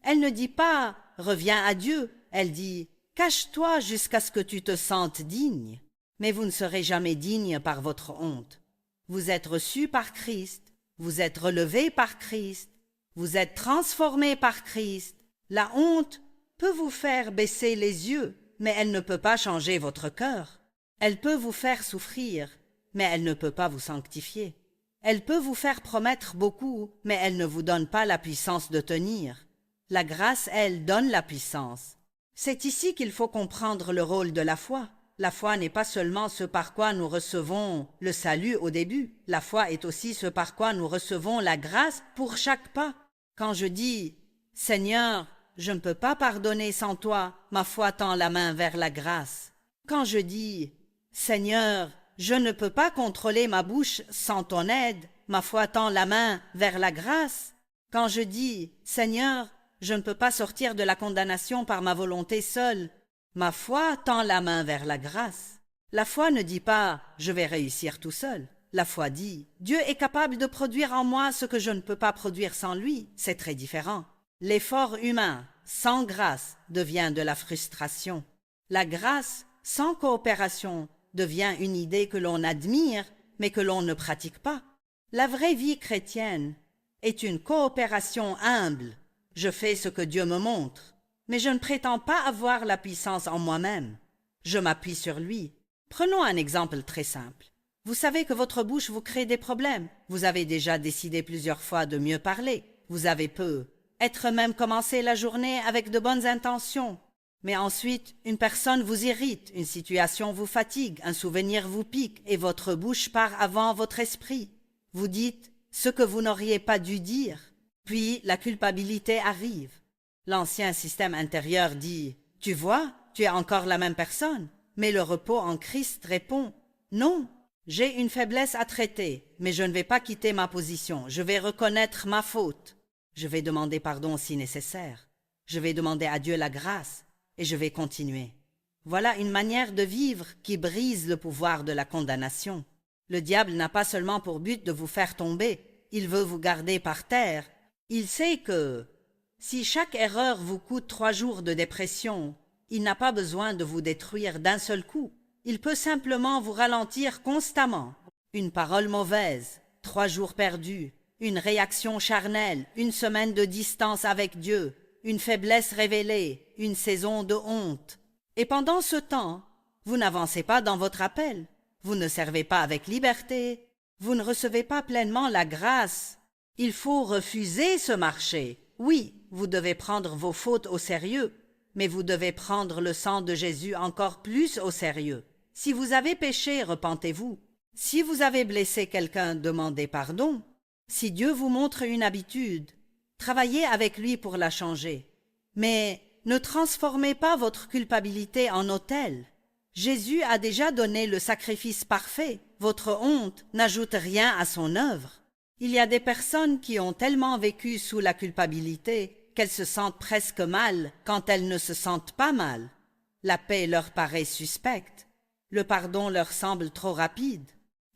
Speaker 1: Elle ne dit pas « Reviens à Dieu ». Elle dit « Cache-toi jusqu'à ce que tu te sentes digne ». Mais vous ne serez jamais digne par votre honte. Vous êtes reçu par Christ, vous êtes relevé par Christ, vous êtes transformé par Christ. La honte peut vous faire baisser les yeux, mais elle ne peut pas changer votre cœur. Elle peut vous faire souffrir, mais elle ne peut pas vous sanctifier. Elle peut vous faire promettre beaucoup, mais elle ne vous donne pas la puissance de tenir. La grâce, elle, donne la puissance. C'est ici qu'il faut comprendre le rôle de la foi. La foi n'est pas seulement ce par quoi nous recevons le salut au début. La foi est aussi ce par quoi nous recevons la grâce pour chaque pas. Quand je dis « Seigneur, je ne peux pas pardonner sans toi », ma foi tend la main vers la grâce. Quand je dis « Seigneur, je ne peux pas contrôler ma bouche sans ton aide », ma foi tend la main vers la grâce. Quand je dis « Seigneur, je ne peux pas sortir de la condamnation par ma volonté seule », ma foi tend la main vers la grâce. La foi ne dit pas « je vais réussir tout seul ». La foi dit « Dieu est capable de produire en moi ce que je ne peux pas produire sans lui ». C'est très différent. L'effort humain sans grâce devient de la frustration. La grâce sans coopération devient une idée que l'on admire mais que l'on ne pratique pas. La vraie vie chrétienne est une coopération humble. Je fais ce que Dieu me montre. Mais je ne prétends pas avoir la puissance en moi-même. Je m'appuie sur lui. Prenons un exemple très simple. Vous savez que votre bouche vous crée des problèmes. Vous avez déjà décidé plusieurs fois de mieux parler. Vous avez peut-être même commencé la journée avec de bonnes intentions. Mais ensuite, une personne vous irrite, une situation vous fatigue, un souvenir vous pique et votre bouche part avant votre esprit. Vous dites ce que vous n'auriez pas dû dire. Puis la culpabilité arrive. L'ancien système intérieur dit « Tu vois, tu es encore la même personne ». Mais le repos en Christ répond « Non, j'ai une faiblesse à traiter, mais je ne vais pas quitter ma position. Je vais reconnaître ma faute. Je vais demander pardon si nécessaire. Je vais demander à Dieu la grâce et je vais continuer. » Voilà une manière de vivre qui brise le pouvoir de la condamnation. Le diable n'a pas seulement pour but de vous faire tomber, il veut vous garder par terre. Il sait que si chaque erreur vous coûte 3 jours de dépression, il n'a pas besoin de vous détruire d'un seul coup. Il peut simplement vous ralentir constamment. Une parole mauvaise, 3 jours perdus, une réaction charnelle, une semaine de distance avec Dieu, une faiblesse révélée, une saison de honte. Et pendant ce temps, vous n'avancez pas dans votre appel, vous ne servez pas avec liberté, vous ne recevez pas pleinement la grâce. Il faut refuser ce marché. Oui, vous devez prendre vos fautes au sérieux, mais vous devez prendre le sang de Jésus encore plus au sérieux. Si vous avez péché, repentez-vous. Si vous avez blessé quelqu'un, demandez pardon. Si Dieu vous montre une habitude, travaillez avec lui pour la changer. Mais ne transformez pas votre culpabilité en autel. Jésus a déjà donné le sacrifice parfait. Votre honte n'ajoute rien à son œuvre. Il y a des personnes qui ont tellement vécu sous la culpabilité qu'elles se sentent presque mal quand elles ne se sentent pas mal. La paix leur paraît suspecte. Le pardon leur semble trop rapide.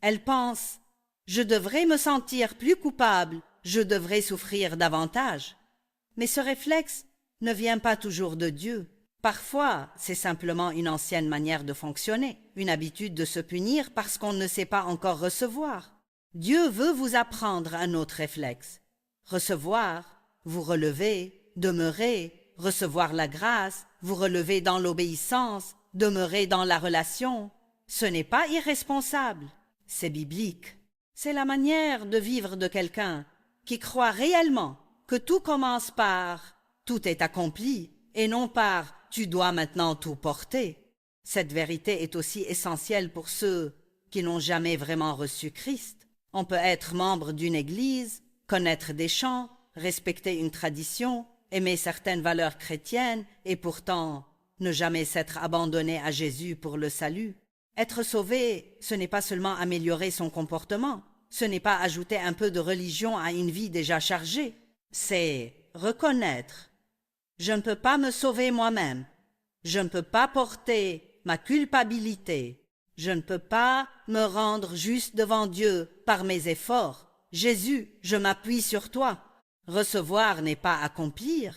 Speaker 1: Elles pensent « Je devrais me sentir plus coupable, je devrais souffrir davantage. » Mais ce réflexe ne vient pas toujours de Dieu. Parfois, c'est simplement une ancienne manière de fonctionner, une habitude de se punir parce qu'on ne sait pas encore recevoir. Dieu veut vous apprendre un autre réflexe. Recevoir, vous relever, demeurer, recevoir la grâce, vous relever dans l'obéissance, demeurer dans la relation. Ce n'est pas irresponsable, c'est biblique. C'est la manière de vivre de quelqu'un qui croit réellement que tout commence par « tout est accompli » et non par « tu dois maintenant tout porter ». Cette vérité est aussi essentielle pour ceux qui n'ont jamais vraiment reçu Christ. On peut être membre d'une église, connaître des chants, respecter une tradition, aimer certaines valeurs chrétiennes et pourtant ne jamais s'être abandonné à Jésus pour le salut. Être sauvé, ce n'est pas seulement améliorer son comportement, ce n'est pas ajouter un peu de religion à une vie déjà chargée, c'est reconnaître « Je ne peux pas me sauver moi-même, je ne peux pas porter ma culpabilité, je ne peux pas me rendre juste devant Dieu par mes efforts. Jésus, je m'appuie sur toi. » Recevoir n'est pas accomplir.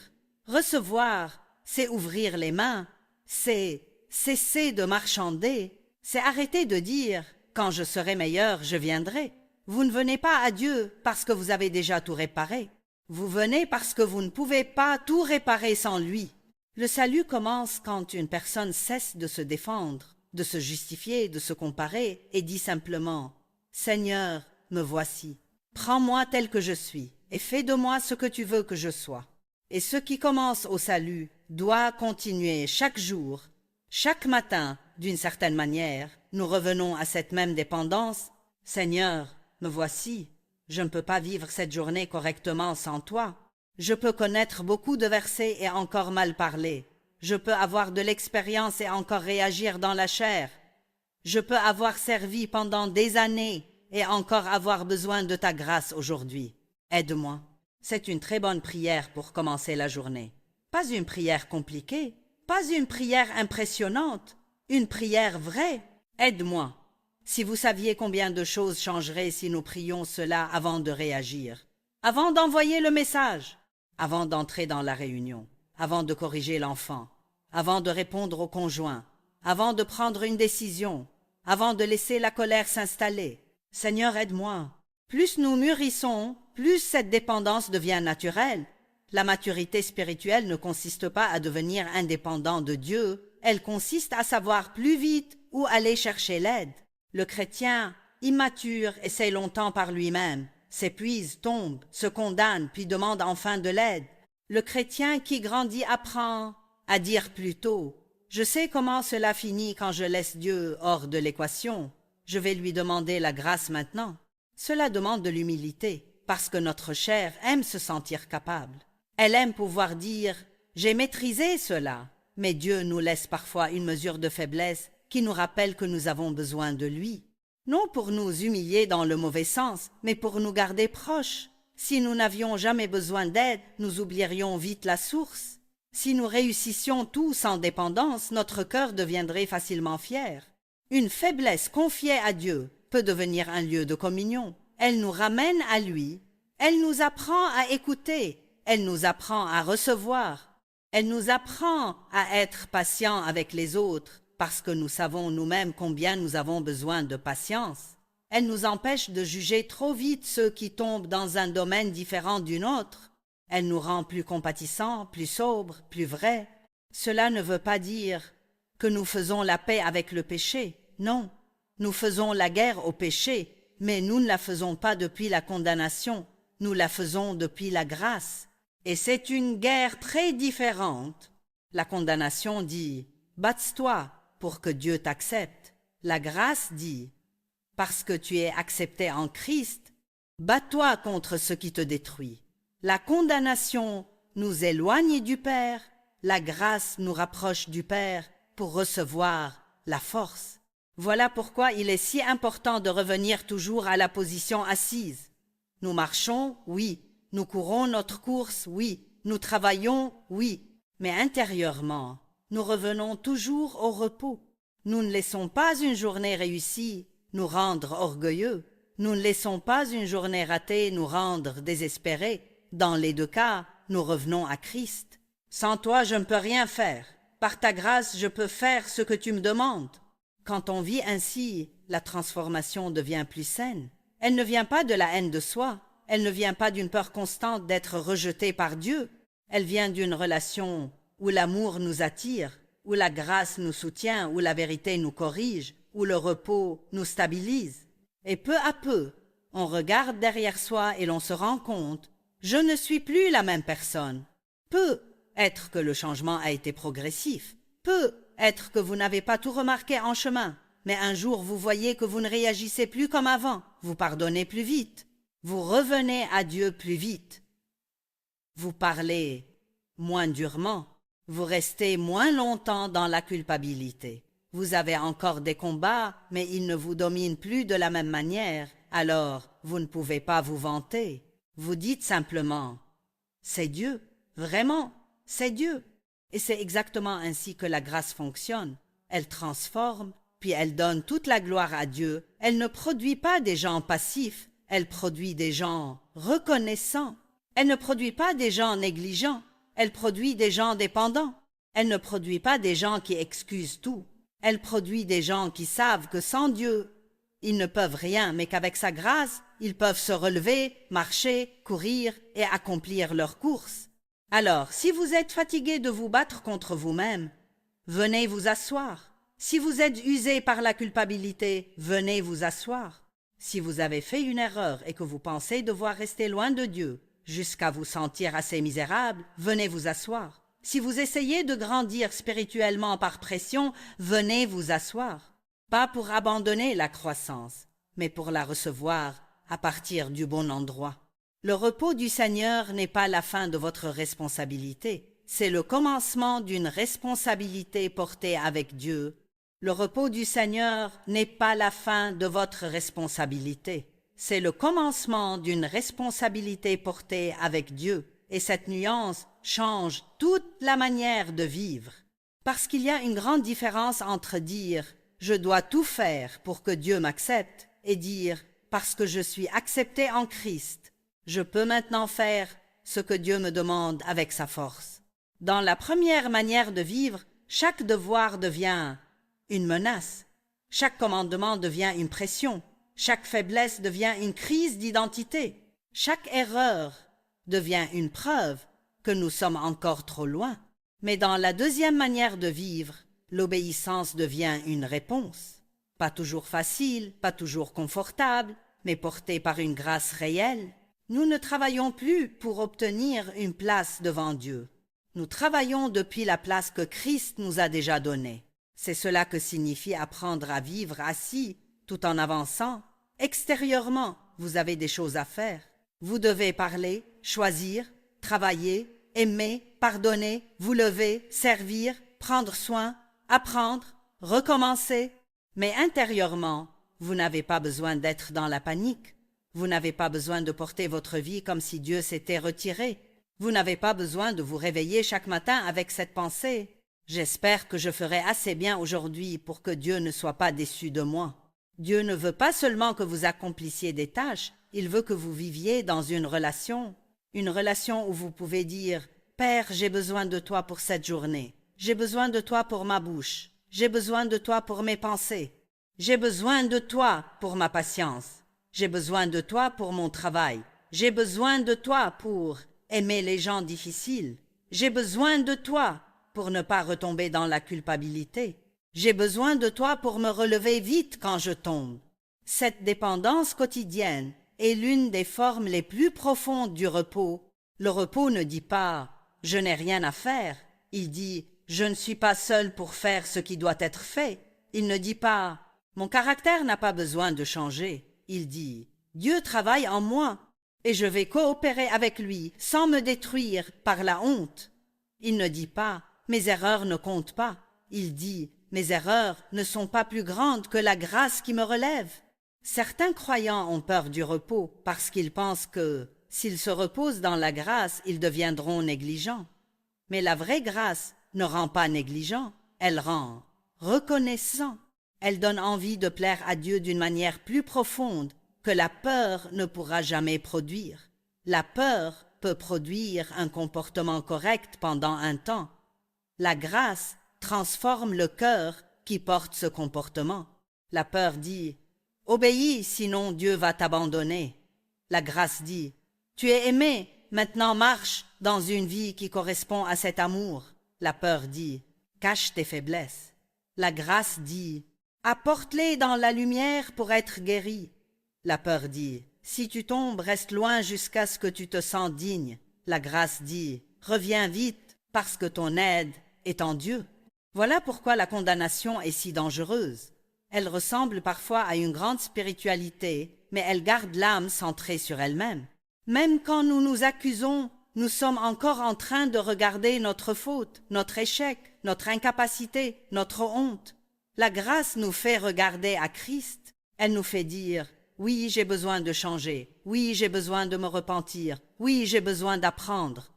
Speaker 1: Recevoir, c'est ouvrir les mains, c'est cesser de marchander, c'est arrêter de dire « quand je serai meilleur, je viendrai ». Vous ne venez pas à Dieu parce que vous avez déjà tout réparé. Vous venez parce que vous ne pouvez pas tout réparer sans lui. Le salut commence quand une personne cesse de se défendre, de se justifier, de se comparer et dit simplement « Seigneur, me voici. Prends-moi tel que je suis et fais de moi ce que tu veux que je sois. » Et ce qui commence au salut doit continuer chaque jour, chaque matin, d'une certaine manière. Nous revenons à cette même dépendance. « Seigneur, me voici. Je ne peux pas vivre cette journée correctement sans toi. Je peux connaître beaucoup de versets et encore mal parler. Je peux avoir de l'expérience et encore réagir dans la chair. Je peux avoir servi pendant des années et encore avoir besoin de ta grâce aujourd'hui. Aide-moi. » C'est une très bonne prière pour commencer la journée. Pas une prière compliquée, pas une prière impressionnante, une prière vraie. Aide-moi. Si vous saviez combien de choses changeraient si nous prions cela avant de réagir, avant d'envoyer le message, avant d'entrer dans la réunion, avant de corriger l'enfant, avant de répondre au conjoint, avant de prendre une décision, avant de laisser la colère s'installer. Seigneur, aide-moi. Plus nous mûrissons, plus cette dépendance devient naturelle. La maturité spirituelle ne consiste pas à devenir indépendant de Dieu, elle consiste à savoir plus vite où aller chercher l'aide. Le chrétien, immature, essaie longtemps par lui-même, s'épuise, tombe, se condamne, puis demande enfin de l'aide. Le chrétien qui grandit apprend à dire plutôt « Je sais comment cela finit quand je laisse Dieu hors de l'équation. Je vais lui demander la grâce maintenant. » Cela demande de l'humilité, parce que notre chair aime se sentir capable. Elle aime pouvoir dire « J'ai maîtrisé cela », mais Dieu nous laisse parfois une mesure de faiblesse qui nous rappelle que nous avons besoin de lui. Non pour nous humilier dans le mauvais sens, mais pour nous garder proches. Si nous n'avions jamais besoin d'aide, nous oublierions vite la source. Si nous réussissions tous en dépendance, notre cœur deviendrait facilement fier. Une faiblesse confiée à Dieu peut devenir un lieu de communion. Elle nous ramène à lui. Elle nous apprend à écouter. Elle nous apprend à recevoir. Elle nous apprend à être patients avec les autres, parce que nous savons nous-mêmes combien nous avons besoin de patience. Elle nous empêche de juger trop vite ceux qui tombent dans un domaine différent du nôtre. Elle nous rend plus compatissants, plus sobres, plus vrais. Cela ne veut pas dire que nous faisons la paix avec le péché. Non, nous faisons la guerre au péché, mais nous ne la faisons pas depuis la condamnation, nous la faisons depuis la grâce. Et c'est une guerre très différente. La condamnation dit « bats-toi pour que Dieu t'accepte ». La grâce dit « parce que tu es accepté en Christ, bats-toi contre ce qui te détruit ». La condamnation nous éloigne du Père, la grâce nous rapproche du Père pour recevoir la force. Voilà pourquoi il est si important de revenir toujours à la position assise. Nous marchons, oui. Nous courons notre course, oui. Nous travaillons, oui. Mais intérieurement, nous revenons toujours au repos. Nous ne laissons pas une journée réussie nous rendre orgueilleux. Nous ne laissons pas une journée ratée nous rendre désespérés. Dans les deux cas, nous revenons à Christ. Sans toi, je ne peux rien faire. Par ta grâce, je peux faire ce que tu me demandes. Quand on vit ainsi, la transformation devient plus saine. Elle ne vient pas de la haine de soi. Elle ne vient pas d'une peur constante d'être rejetée par Dieu. Elle vient d'une relation où l'amour nous attire, où la grâce nous soutient, où la vérité nous corrige, où le repos nous stabilise. Et peu à peu, on regarde derrière soi et l'on se rend compte « je ne suis plus la même personne ». Peut être que le changement a été progressif, peut être que vous n'avez pas tout remarqué en chemin, mais un jour vous voyez que vous ne réagissez plus comme avant, vous pardonnez plus vite, vous revenez à Dieu plus vite, vous parlez moins durement, vous restez moins longtemps dans la culpabilité. Vous avez encore des combats, mais ils ne vous dominent plus de la même manière, alors vous ne pouvez pas vous vanter. Vous dites simplement « c'est Dieu, vraiment, c'est Dieu ». Et c'est exactement ainsi que la grâce fonctionne. Elle transforme, puis elle donne toute la gloire à Dieu. Elle ne produit pas des gens passifs, elle produit des gens reconnaissants. Elle ne produit pas des gens négligents, elle produit des gens dépendants. Elle ne produit pas des gens qui excusent tout. Elle produit des gens qui savent que sans Dieu, ils ne peuvent rien, mais qu'avec sa grâce, ils peuvent se relever, marcher, courir et accomplir leur course. Alors, si vous êtes fatigué de vous battre contre vous-même, venez vous asseoir. Si vous êtes usé par la culpabilité, venez vous asseoir. Si vous avez fait une erreur et que vous pensez devoir rester loin de Dieu, jusqu'à vous sentir assez misérable, venez vous asseoir. Si vous essayez de grandir spirituellement par pression, venez vous asseoir. Pas pour abandonner la croissance, mais pour la recevoir à partir du bon endroit. Le repos du Seigneur n'est pas la fin de votre responsabilité, c'est le commencement d'une responsabilité portée avec Dieu. Le repos du Seigneur n'est pas la fin de votre responsabilité, c'est le commencement d'une responsabilité portée avec Dieu. Et cette nuance change toute la manière de vivre. Parce qu'il y a une grande différence entre dire « je dois tout faire pour que Dieu m'accepte » et dire « parce que je suis accepté en Christ, je peux maintenant faire ce que Dieu me demande avec sa force. » Dans la première manière de vivre, chaque devoir devient une menace, chaque commandement devient une pression, chaque faiblesse devient une crise d'identité, chaque erreur devient une preuve que nous sommes encore trop loin. Mais dans la deuxième manière de vivre, l'obéissance devient une réponse. Pas toujours facile, pas toujours confortable, mais portée par une grâce réelle. Nous ne travaillons plus pour obtenir une place devant Dieu. Nous travaillons depuis la place que Christ nous a déjà donnée. C'est cela que signifie apprendre à vivre assis tout en avançant. Extérieurement, vous avez des choses à faire. Vous devez parler, choisir, travailler, aimer, pardonner, vous lever, servir, prendre soin, apprendre, recommencer. Mais intérieurement, vous n'avez pas besoin d'être dans la panique. Vous n'avez pas besoin de porter votre vie comme si Dieu s'était retiré. Vous n'avez pas besoin de vous réveiller chaque matin avec cette pensée. J'espère que je ferai assez bien aujourd'hui pour que Dieu ne soit pas déçu de moi. Dieu ne veut pas seulement que vous accomplissiez des tâches, il veut que vous viviez dans une relation où vous pouvez dire « Père, j'ai besoin de toi pour cette journée. J'ai besoin de toi pour ma bouche. J'ai besoin de toi pour mes pensées. J'ai besoin de toi pour ma patience. J'ai besoin de toi pour mon travail. J'ai besoin de toi pour aimer les gens difficiles. J'ai besoin de toi pour ne pas retomber dans la culpabilité. J'ai besoin de toi pour me relever vite quand je tombe. » Cette dépendance quotidienne est l'une des formes les plus profondes du repos. Le repos ne dit pas « je n'ai rien à faire ». Il dit « je ne suis pas seul pour faire ce qui doit être fait ». Il ne dit pas « mon caractère n'a pas besoin de changer ». Il dit « Dieu travaille en moi et je vais coopérer avec lui sans me détruire par la honte ». Il ne dit pas « mes erreurs ne comptent pas ». Il dit « mes erreurs ne sont pas plus grandes que la grâce qui me relève ». Certains croyants ont peur du repos parce qu'ils pensent que, s'ils se reposent dans la grâce, ils deviendront négligents. Mais la vraie grâce ne rend pas négligent, elle rend reconnaissant. Elle donne envie de plaire à Dieu d'une manière plus profonde que la peur ne pourra jamais produire. La peur peut produire un comportement correct pendant un temps. La grâce transforme le cœur qui porte ce comportement. La peur dit « Obéis, sinon Dieu va t'abandonner ». La grâce dit « Tu es aimé, maintenant marche dans une vie qui correspond à cet amour ». La peur dit « Cache tes faiblesses ». La grâce dit « Apporte-les dans la lumière pour être guéri ». La peur dit « Si tu tombes, reste loin jusqu'à ce que tu te sens digne ». La grâce dit « Reviens vite parce que ton aide est en Dieu ». Voilà pourquoi la condamnation est si dangereuse. Elle ressemble parfois à une grande spiritualité, mais elle garde l'âme centrée sur elle-même. Même quand nous nous accusons, nous sommes encore en train de regarder notre faute, notre échec, notre incapacité, notre honte. La grâce nous fait regarder à Christ. Elle nous fait dire « Oui, j'ai besoin de changer. Oui, j'ai besoin de me repentir. Oui, j'ai besoin d'apprendre. »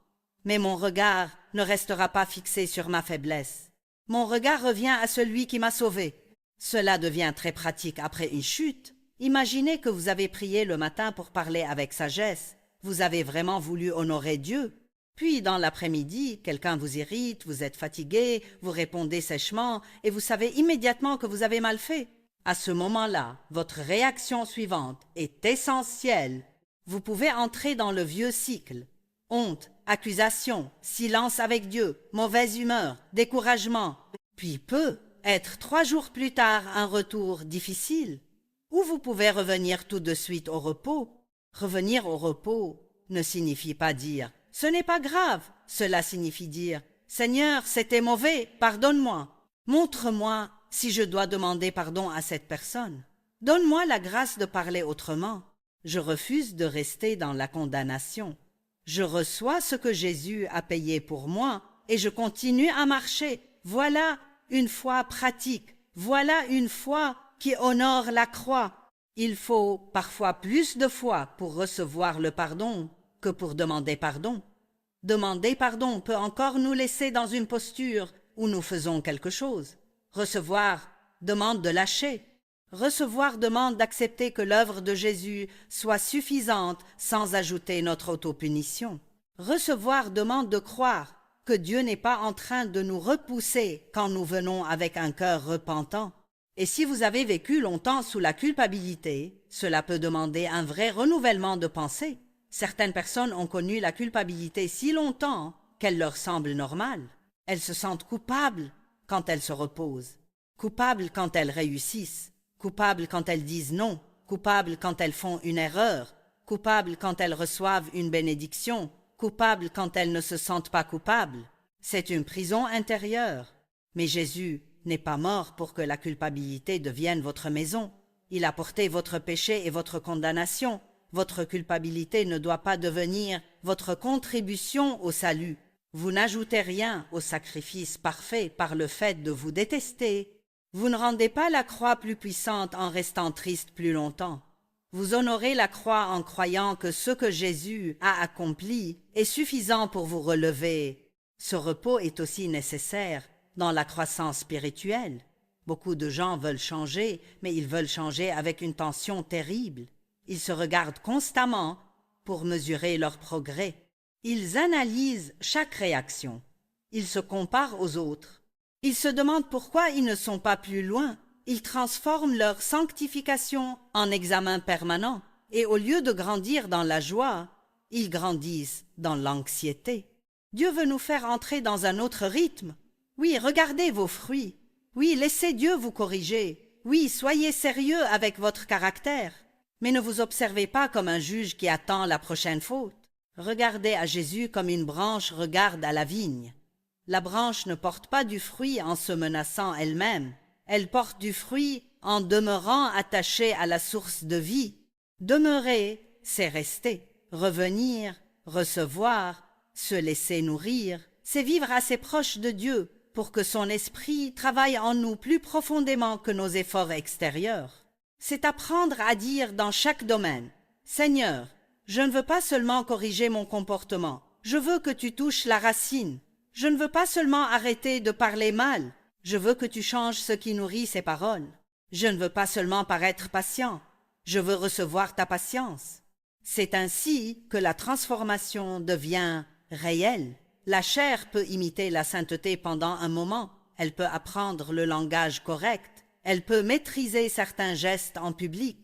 Speaker 1: Mais mon regard ne restera pas fixé sur ma faiblesse. Mon regard revient à celui qui m'a sauvé. Cela devient très pratique après une chute. Imaginez que vous avez prié le matin pour parler avec sagesse. Vous avez vraiment voulu honorer Dieu. Puis dans l'après-midi, quelqu'un vous irrite, vous êtes fatigué, vous répondez sèchement et vous savez immédiatement que vous avez mal fait. À ce moment-là, votre réaction suivante est essentielle. Vous pouvez entrer dans le vieux cycle. Honte, accusation, silence avec Dieu, mauvaise humeur, découragement. Puis peut être 3 jours plus tard un retour difficile. Ou vous pouvez revenir tout de suite au repos. Revenir au repos ne signifie pas dire « ce n'est pas grave ». Cela signifie dire « Seigneur, c'était mauvais, pardonne-moi. Montre-moi si je dois demander pardon à cette personne. Donne-moi la grâce de parler autrement. Je refuse de rester dans la condamnation. Je reçois ce que Jésus a payé pour moi et je continue à marcher. Voilà une foi pratique. Voilà une foi qui honore la croix. Il faut parfois plus de foi pour recevoir le pardon que pour demander pardon. Demander pardon peut encore nous laisser dans une posture où nous faisons quelque chose. Recevoir demande de lâcher. Recevoir demande d'accepter que l'œuvre de Jésus soit suffisante sans ajouter notre autopunition. Recevoir demande de croire que Dieu n'est pas en train de nous repousser quand nous venons avec un cœur repentant. Et si vous avez vécu longtemps sous la culpabilité, cela peut demander un vrai renouvellement de pensée. Certaines personnes ont connu la culpabilité si longtemps qu'elle leur semble normale. Elles se sentent coupables quand elles se reposent, coupables quand elles réussissent, coupables quand elles disent non, coupables quand elles font une erreur, coupables quand elles reçoivent une bénédiction, coupables quand elles ne se sentent pas coupables. C'est une prison intérieure. Mais Jésus n'est pas mort pour que la culpabilité devienne votre maison. Il a porté votre péché et votre condamnation. Votre culpabilité ne doit pas devenir votre contribution au salut. Vous n'ajoutez rien au sacrifice parfait par le fait de vous détester. Vous ne rendez pas la croix plus puissante en restant triste plus longtemps. Vous honorez la croix en croyant que ce que Jésus a accompli est suffisant pour vous relever. Ce repos est aussi nécessaire dans la croissance spirituelle. Beaucoup de gens veulent changer, mais ils veulent changer avec une tension terrible. Ils se regardent constamment pour mesurer leur progrès. Ils analysent chaque réaction. Ils se comparent aux autres. Ils se demandent pourquoi ils ne sont pas plus loin. Ils transforment leur sanctification en examen permanent. Et au lieu de grandir dans la joie, ils grandissent dans l'anxiété. Dieu veut nous faire entrer dans un autre rythme. Oui, regardez vos fruits. Oui, laissez Dieu vous corriger. Oui, soyez sérieux avec votre caractère. Mais ne vous observez pas comme un juge qui attend la prochaine faute. Regardez à Jésus comme une branche regarde à la vigne. La branche ne porte pas du fruit en se menaçant elle-même. Elle porte du fruit en demeurant attachée à la source de vie. Demeurer, c'est rester. Revenir, recevoir, se laisser nourrir, c'est vivre assez proche de Dieu pour que son esprit travaille en nous plus profondément que nos efforts extérieurs. C'est apprendre à dire dans chaque domaine, « Seigneur, je ne veux pas seulement corriger mon comportement, je veux que tu touches la racine. Je ne veux pas seulement arrêter de parler mal, je veux que tu changes ce qui nourrit ces paroles. Je ne veux pas seulement paraître patient, je veux recevoir ta patience. » C'est ainsi que la transformation devient réelle. La chair peut imiter la sainteté pendant un moment, elle peut apprendre le langage correct, elle peut maîtriser certains gestes en public,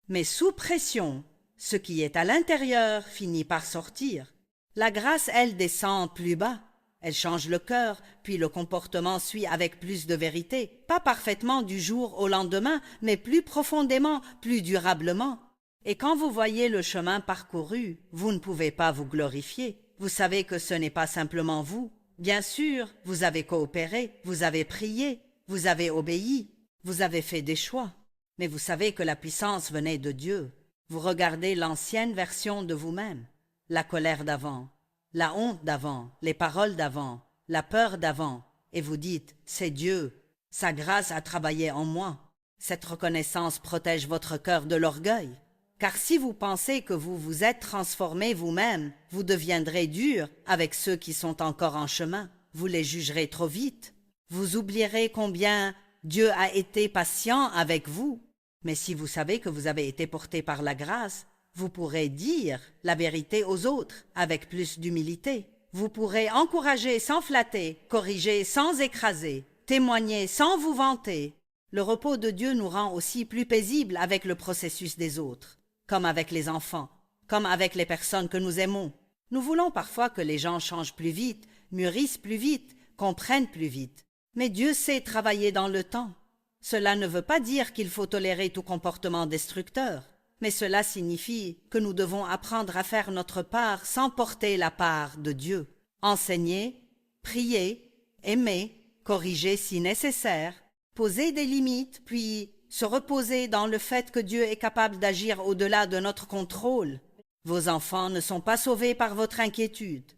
Speaker 1: mais sous pression, ce qui est à l'intérieur finit par sortir. La grâce, elle, descend plus bas. Elle change le cœur, puis le comportement suit avec plus de vérité, pas parfaitement du jour au lendemain, mais plus profondément, plus durablement. Et quand vous voyez le chemin parcouru, vous ne pouvez pas vous glorifier. Vous savez que ce n'est pas simplement vous. Bien sûr, vous avez coopéré, vous avez prié, vous avez obéi, vous avez fait des choix. Mais vous savez que la puissance venait de Dieu. Vous regardez l'ancienne version de vous-même, la colère d'avant, la honte d'avant, les paroles d'avant, la peur d'avant, et vous dites « c'est Dieu, sa grâce a travaillé en moi ». Cette reconnaissance protège votre cœur de l'orgueil. Car si vous pensez que vous vous êtes transformé vous-même, vous deviendrez dur avec ceux qui sont encore en chemin. Vous les jugerez trop vite. Vous oublierez combien Dieu a été patient avec vous. Mais si vous savez que vous avez été porté par la grâce, vous pourrez dire la vérité aux autres avec plus d'humilité. Vous pourrez encourager sans flatter, corriger sans écraser, témoigner sans vous vanter. Le repos de Dieu nous rend aussi plus paisibles avec le processus des autres, comme avec les enfants, comme avec les personnes que nous aimons. Nous voulons parfois que les gens changent plus vite, mûrissent plus vite, comprennent plus vite. Mais Dieu sait travailler dans le temps. Cela ne veut pas dire qu'il faut tolérer tout comportement destructeur, mais cela signifie que nous devons apprendre à faire notre part sans porter la part de Dieu. Enseigner, prier, aimer, corriger si nécessaire, poser des limites, puis se reposer dans le fait que Dieu est capable d'agir au-delà de notre contrôle. Vos enfants ne sont pas sauvés par votre inquiétude.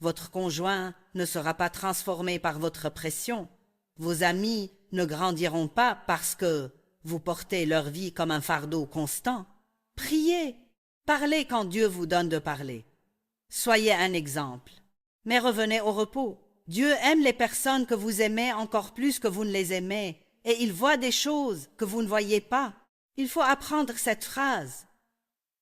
Speaker 1: Votre conjoint ne sera pas transformé par votre pression. Vos amis ne grandiront pas parce que vous portez leur vie comme un fardeau constant. Priez, parlez quand Dieu vous donne de parler. Soyez un exemple. Mais revenez au repos. Dieu aime les personnes que vous aimez encore plus que vous ne les aimez, et il voit des choses que vous ne voyez pas. Il faut apprendre cette phrase.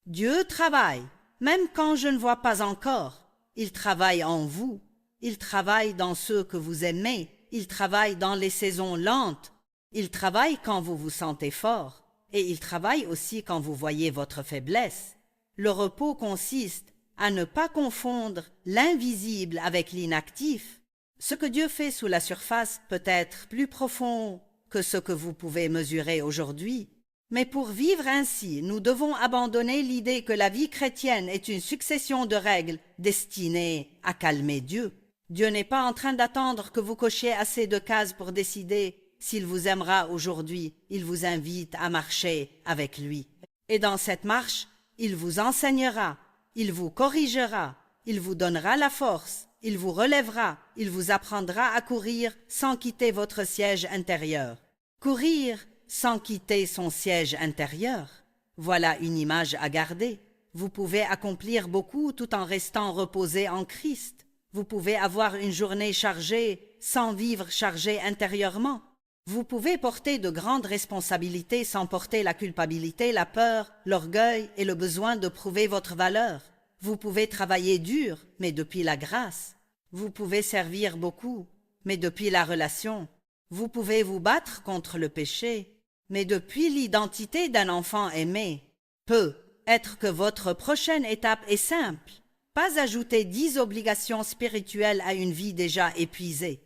Speaker 1: Dieu travaille, même quand je ne vois pas encore. Il travaille en vous. Il travaille dans ceux que vous aimez. Il travaille dans les saisons lentes. Il travaille quand vous vous sentez fort. Et il travaille aussi quand vous voyez votre faiblesse. Le repos consiste à ne pas confondre l'invisible avec l'inactif. Ce que Dieu fait sous la surface peut être plus profond que ce que vous pouvez mesurer aujourd'hui. Mais pour vivre ainsi, nous devons abandonner l'idée que la vie chrétienne est une succession de règles destinées à calmer Dieu. Dieu n'est pas en train d'attendre que vous cochiez assez de cases pour décider s'il vous aimera aujourd'hui. Il vous invite à marcher avec lui. Et dans cette marche, il vous enseignera, il vous corrigera, il vous donnera la force, il vous relèvera, il vous apprendra à courir sans quitter votre siège intérieur. Courir sans quitter son siège intérieur. Voilà une image à garder. Vous pouvez accomplir beaucoup tout en restant reposé en Christ. Vous pouvez avoir une journée chargée sans vivre chargé intérieurement. Vous pouvez porter de grandes responsabilités sans porter la culpabilité, la peur, l'orgueil et le besoin de prouver votre valeur. Vous pouvez travailler dur, mais depuis la grâce. Vous pouvez servir beaucoup, mais depuis la relation. Vous pouvez vous battre contre le péché, mais depuis l'identité d'un enfant aimé. Peut-être que votre prochaine étape est simple. Pas ajouter 10 obligations spirituelles à une vie déjà épuisée.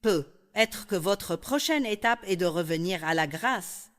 Speaker 1: Peut-être que votre prochaine étape est de revenir à la grâce,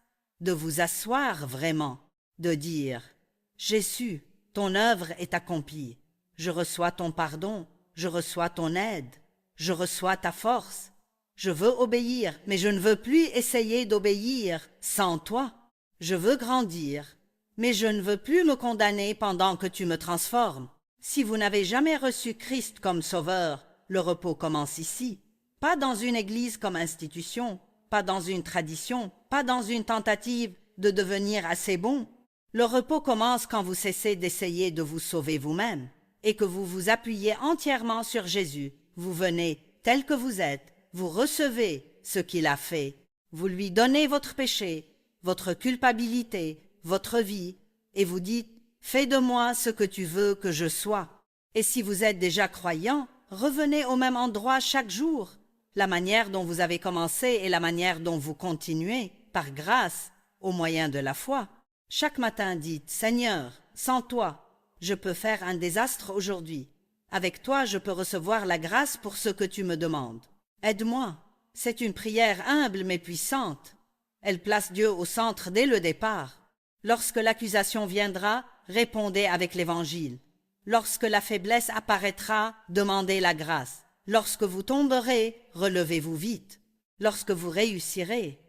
Speaker 1: de vous asseoir vraiment, de dire « Jésus, ton œuvre est accomplie. Je reçois ton pardon, je reçois ton aide, je reçois ta force. Je veux obéir, mais je ne veux plus essayer d'obéir sans toi. Je veux grandir, mais je ne veux plus me condamner pendant que tu me transformes. Si vous n'avez jamais reçu Christ comme sauveur, le repos commence ici. Pas dans une église comme institution, pas dans une tradition, pas dans une tentative de devenir assez bon. Le repos commence quand vous cessez d'essayer de vous sauver vous-même et que vous vous appuyez entièrement sur Jésus. Vous venez tel que vous êtes, vous recevez ce qu'il a fait. Vous lui donnez votre péché, votre culpabilité, votre vie, et vous dites « Fais de moi ce que tu veux que je sois ». Et si vous êtes déjà croyant, revenez au même endroit chaque jour. La manière dont vous avez commencé et la manière dont vous continuez, par grâce, au moyen de la foi. Chaque matin dites « Seigneur, sans toi, je peux faire un désastre aujourd'hui. Avec toi, je peux recevoir la grâce pour ce que tu me demandes. Aide-moi. » C'est une prière humble mais puissante. Elle place Dieu au centre dès le départ. Lorsque l'accusation viendra, répondez avec l'Évangile. Lorsque la faiblesse apparaîtra, demandez la grâce. Lorsque vous tomberez, relevez-vous vite. Lorsque vous réussirez,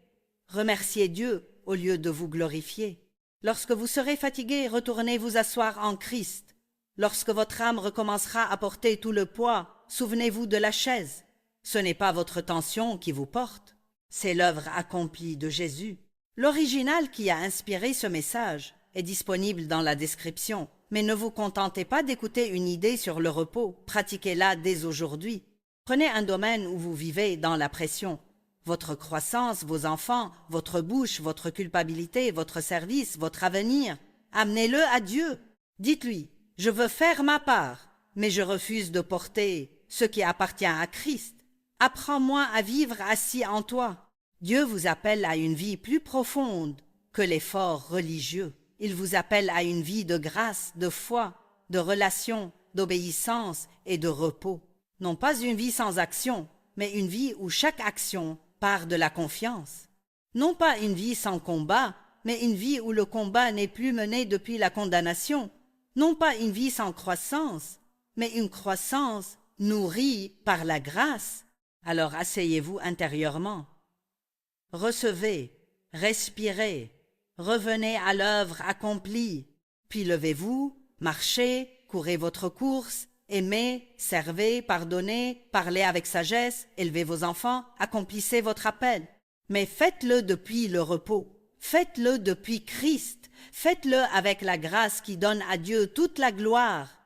Speaker 1: remerciez Dieu au lieu de vous glorifier. Lorsque vous serez fatigué, retournez vous asseoir en Christ. Lorsque votre âme recommencera à porter tout le poids, souvenez-vous de la chaise. Ce n'est pas votre tension qui vous porte, c'est l'œuvre accomplie de Jésus. L'original qui a inspiré ce message est disponible dans la description, mais ne vous contentez pas d'écouter une idée sur le repos, pratiquez-la dès aujourd'hui. Prenez un domaine où vous vivez dans la pression. Votre croissance, vos enfants, votre bouche, votre culpabilité, votre service, votre avenir. Amenez-le à Dieu. Dites-lui, je veux faire ma part, mais je refuse de porter ce qui appartient à Christ. Apprends-moi à vivre assis en toi. Dieu vous appelle à une vie plus profonde que l'effort religieux. Il vous appelle à une vie de grâce, de foi, de relation, d'obéissance et de repos. Non pas une vie sans action, mais une vie où chaque action part de la confiance. Non pas une vie sans combat, mais une vie où le combat n'est plus mené depuis la condamnation. Non pas une vie sans croissance, mais une croissance nourrie par la grâce. Alors asseyez-vous intérieurement. Recevez, respirez, revenez à l'œuvre accomplie, puis levez-vous, marchez, courez votre course, aimez, servez, pardonnez, parlez avec sagesse, élevez vos enfants, accomplissez votre appel. Mais faites-le depuis le repos, faites-le depuis Christ, faites-le avec la grâce qui donne à Dieu toute la gloire.